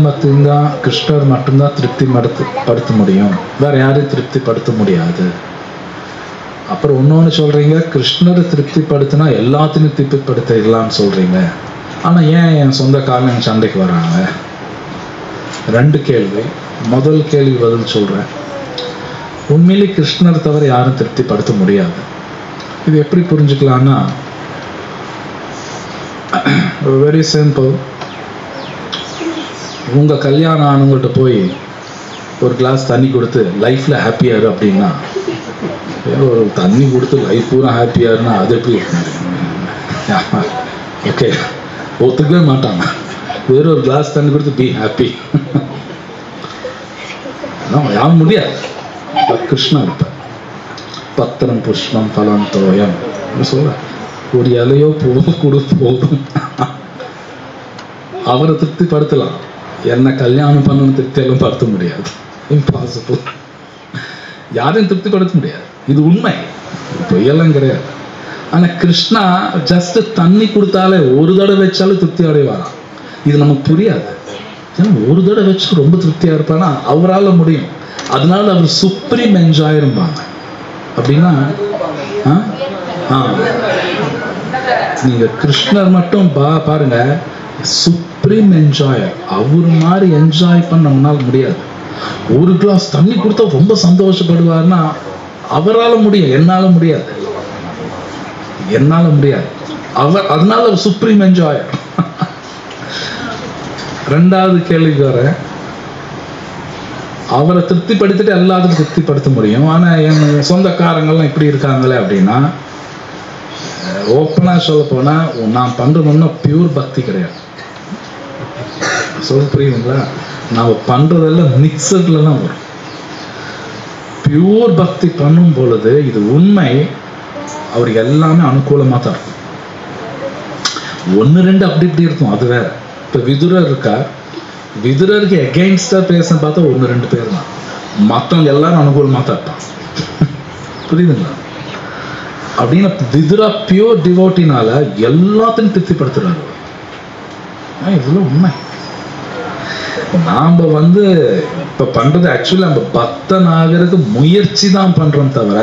மட்டும்தான் திருப்திப்படுத்த முடியும், வேற யாரையும் திருப்திப்படுத்த முடியாது. அப்புறம் இன்னொன்று சொல்றீங்க, கிருஷ்ணரை திருப்திப்படுத்தினா எல்லாத்தையும் திருப்திப்படுத்திடலாம்னு சொல்றீங்க. ஆனா ஏன் என் சொந்த காரணம் சண்டைக்கு வராங்க? ரெண்டு கேள்வி. முதல் கேள்வி பதில் சொல்றேன். உண்மையிலே கிருஷ்ணர் தவிர யாரும் திருப்திப்படுத்த முடியாது. இது எப்படி புரிஞ்சுக்கலாம்னா, வெரி சிம்பிள். உங்க கல்யாணம் ஆனவங்கள்ட்ட போய் ஒரு கிளாஸ் தண்ணி கொடுத்து லைஃப்ல ஹாப்பியா இரு அப்படின்னா, ஒரு தண்ணி கொடுத்து லைஃப் பூரா ஹாப்பியா இருனா அது எப்படி? ஓகே, ஒத்துக்கவே மாட்டாங்க. வேற ஒரு கிளாஸ் தண்ணி கொடுத்து பி ஹாப்பி, யாரும் முடியாது. கிருஷ்ணா இருப்ப பத்திரம் புஷ்பம் பலம் தோயம் சொல்ற, ஒரு இலையோ போதும். அவரை திருப்திப்படுத்தலாம், என்ன கல்யாணம் பண்ணணும் திருப்தியெல்லாம் படுத்த முடியாது. இம்பாசிபிள். யாரையும் திருப்திப்படுத்த முடியாது. இது உண்மை, பொய்யெல்லாம் கிடையாது. ஆனா கிருஷ்ணா ஜஸ்ட் தண்ணி கொடுத்தாலே ஒரு தடவை வச்சாலும் திருப்தி அடைவாராம். இது நமக்கு புரியாது. ஏன்னா ஒரு தடவை வச்சு ரொம்ப திருப்தியா இருப்பானா அவரால் முடியும். அதனால அவர் சுப்ரீம் என்ஜாய் இருப்பாங்க. அப்படின்னா நீங்க கிருஷ்ணர் மட்டும் பாருங்க, சுப்ரீம் என்ஜாயர். அவர் மாதிரி என்ஜாய் பண்ண நம்மளால முடியாது. ஒரு கிளாஸ் தண்ணி கொடுத்தா ரொம்ப சந்தோஷப்படுவார்னா அவரால் முடியும், என்னால முடியாது, என்னால முடியாது. அதனால அவர் சுப்ரீம் என்ஜாயர். ரெண்டாவது கேள்விக்கு வர, அவரை திருப்திப்படுத்திட்டு எல்லாத்துக்கும் திருப்திப்படுத்த முடியும். ஆனா என் சொந்தக்காரங்கள்லாம் இப்படி இருக்காங்களே அப்படின்னா, ஓப்பனா சொல்ல போனா நான் பண்றது ஒன்றும் பியூர் பக்தி கிடையாது. சொல்ல புரியுதுங்களா? நாம பண்றதெல்லாம் மிக்சர்ல தான் வரும். பியூர் பக்தி பண்ணும் பொழுது இது உண்மை, அவர் எல்லாமே அனுகூலமா தான் இருக்கும். ஒன்னு ரெண்டு அப்படி இப்படி இருக்கும், அது வேற. இப்ப விதுரர் இருக்கா, விதுரருக்கு எகெயின்ஸ்டா பேச பார்த்தா ஒன்னு ரெண்டு பேர் தான், மற்றவங்க எல்லாரும் அனுகூலமா தான் இருப்பான். புரியுதுங்களா? அப்படின்னு விதுரா பியூர் டிவோட்டினால எல்லாத்தையும் திருப்திப்படுத்துறாரு. இதெல்லாம் உண்மை. நாம இப்ப பண்றது ஆக்சுவலி நம்ம பக்தன் ஆகிறதுக்கு முயற்சி தான் பண்றோம் தவிர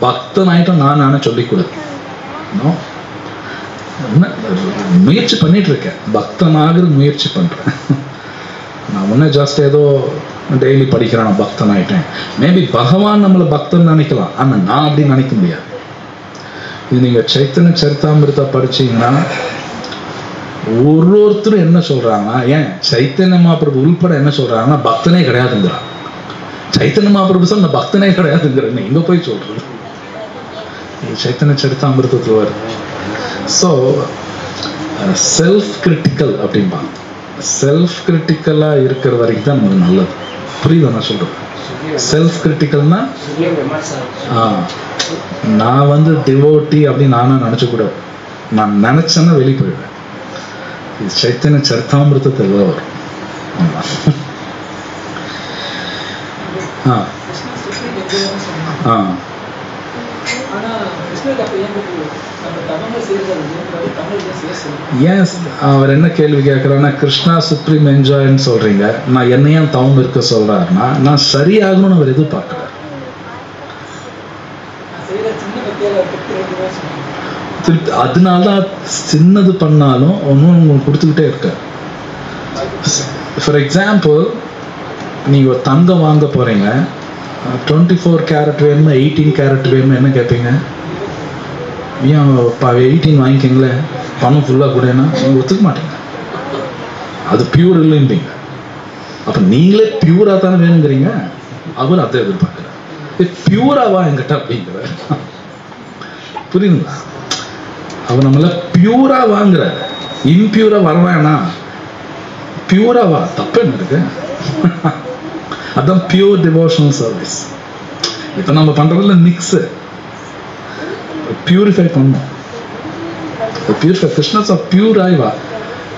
பக்தன் ஆயிட்டும் நான் சொல்லிக்கூடாது. முயற்சி பண்ணிட்டு இருக்கேன், பக்தன் ஆகிறது முயற்சி பண்றேன். நான் ஒன்னும் ஜஸ்ட் ஏதோ டெய்லி படிக்கிறேன் நான் பக்தன் ஆயிட்டேன். மேபி பகவான் நம்மளை பக்தன் நினைக்கலாம், ஆனா நான் அப்படி நினைக்க முடியாது. இது நீங்க சைத்தன்ய சரிதாமிருதா படிச்சீங்கன்னா ஒருத்தரும் என்ன சொல்றாங்கன்னா, ஏன் சைத்தன்ய மகாபிரபு உள்பட என்ன சொல்றாங்கன்னா பக்தனே கிடையாதுங்கிறான். சைத்தன்ய மகாபிரபு சொன்ன பக்தனே கிடையாதுங்கிறேன், எங்க போய் சொல்றது? சைத்தன்ய சரிதாமிருதத்துல வருது. ஸோ செல்ஃப் கிரிட்டிக்கல் அப்படிம்பாங்க. செல்ஃப் கிரிட்டிக்கலா இருக்கிற வரைக்கும் தான் நமக்கு நல்லது. புரியுதா நான் சொல்றேன்? செல்ஃப் கிரிட்டிக்கல்னா நான் டிவோட்டி அப்படின்னு நானா நினைச்சக்கூடாது. நான் நினைச்சேன்னா வெளியே போயிடுவேன். இது சைத்தன்ய சரிதாமிருதத்தில் வரும். ஏன் அவர் என்ன கேள்வி கேட்கிறான்னா, கிருஷ்ணா சுப்ரீம் என்ஜாய்ன்னு சொல்றீங்க, நான் என்னையும் தவம் இருக்க சொல்றாருன்னா நான் சரியாகணும்னு அவர் எதிர்பார்க்கிறார். அதனால்தான் சின்னது பண்ணாலும் ஒன்னும் உங்களுக்கு கொடுத்துக்கிட்டே இருக்க. ஃபார் எக்ஸாம்பிள், நீங்க ஒரு தங்கம் வாங்க போறீங்க, 24 கேரட் வேணுமா 18 கேரட் வேணுமா என்ன கேட்பீங்க? ஏன் 18 வாங்கிக்கிங்களேன், பணம் ஃபுல்லாக கூடனா நீங்கள் ஒத்துக்க மாட்டீங்க, அது பியூர் இல்லைன்றீங்க. அப்போ நீங்களே பியூராக தானே வேணுங்கிறீங்க, அவர் அதை எதிர்பார்க்குறாரு. பியூராவா என்கிட்ட அப்படிங்கிற. புரியுதுங்களா? அவர் நம்மள பியூரா வாங்குறாரு, இம்பியூரா வரவேணா, பியூராவா தப்பு என்ன இருக்கு? அதான் பியூர் டிவோஷனல் சர்வீஸ். இப்போ நம்ம பண்றதுல மிக்ஸ் பியூரிஃபை பண்ணும். பியூரிஃபை கிருஷ்ணா பியூர் ஆய்வா,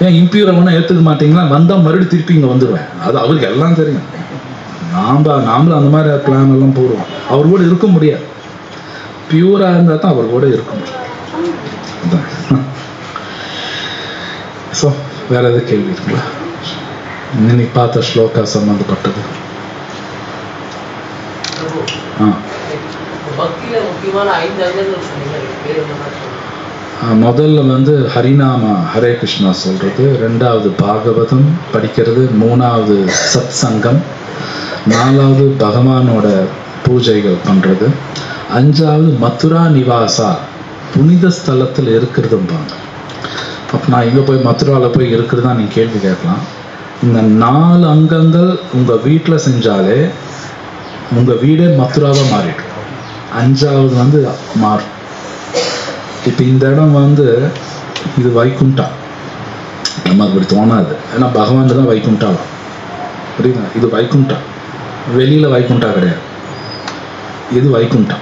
ஏன் இம்பியூரா ஒன்றும் ஏற்றுக்க மாட்டீங்களா? வந்தால் மறுபடியும் திருப்பி இங்கே வந்துடுவேன். அது அவருக்கு எல்லாம் தெரியும். நாமளும் அந்த மாதிரி பிளான் எல்லாம் போடுவோம். அவர் கூட இருக்க முடியாது. பியூரா இருந்தால் தான் அவர் கூட இருக்க முடியும். ஸோ வேற எதாவது கேள்வி இருக்குங்களா? இன்னைக்கு பார்த்த ஸ்லோகா சம்பந்தப்பட்டது. முதல்ல ஹரிநாமா ஹரே கிருஷ்ணா சொல்றது, ரெண்டாவது பாகவதம் படிக்கிறது, மூணாவது சத் சங்கம், நாலாவது பகவானோட பூஜைகள் பண்றது, அஞ்சாவது மதுரா நிவாசா புனித ஸ்தலத்தில் இருக்கிறதும்பாங்க. அப்போ நான் இங்கே போய் மதுராவில் போய் இருக்கிறதா நீங்கள் கேள்வி கேட்கலாம். இந்த 4 அங்கங்கள் உங்கள் வீட்டில் செஞ்சாலே உங்கள் வீடே மதுராவாக மாறிடும். 5வது மாறும். இப்போ இந்த இடம் இது வைகுண்டா, நம்ம அப்படி தோணாது. ஏன்னா பகவான் தான் வைகுண்டாலாம். புரியுதா? இது வைகுண்டா, வெளியில் வைகுண்டா கிடையாது, இது வைகுண்டா.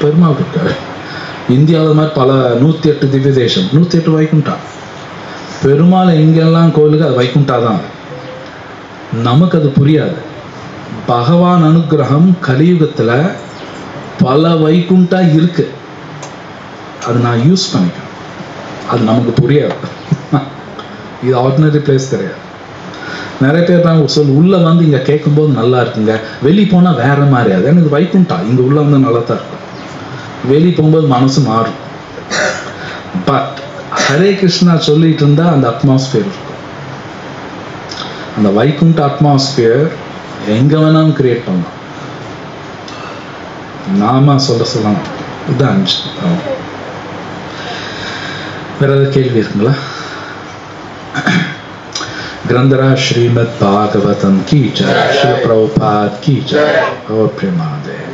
பெருமாள் இருக்காரு. இந்தியாவில் மாதிரி பல 108 திவ்ய தேசம், 108 வைகுண்டா. பெருமாள் எங்கெல்லாம் கோயிலுக்கு அது வைகுண்டா தான். நமக்கு அது புரியாது. பகவான் அனுகிரகம் கலியுகத்தில் பல வைகுண்டா இருக்கு, அது நான் யூஸ் பண்ணிக்கிறேன். அது நமக்கு புரியாது. இது ஆர்டினரி பிளேஸ் கிடையாது. நிறைய பேர் தான் சொல்லு உள்ள வந்து இங்க கேட்கும்போது நல்லா இருக்குங்க, வெளியே போனா வேற மாதிரி. அது எனக்கு வைகுண்டா, இங்க உள்ள வந்து நல்லா தான் இருக்கும், வெளியே போகும்போது மனசு மாறும். பட் ஹரே கிருஷ்ணா சொல்லிட்டு இருந்தா அந்த அட்மாஸ்பியர் இருக்கும். அந்த வைகுண்ட அட்மாஸ்பியர் எங்க வேணாலும் கிரியேட் பண்ணலாம். நாம சொல்லலாம். இதுதான் 5. வேற ஏதாவது கேள்வி இருக்குங்களா? ग्रंथराज श्रीमद् भागवतम की जय, श्री प्रभुपाद की जय और प्रेमानंद।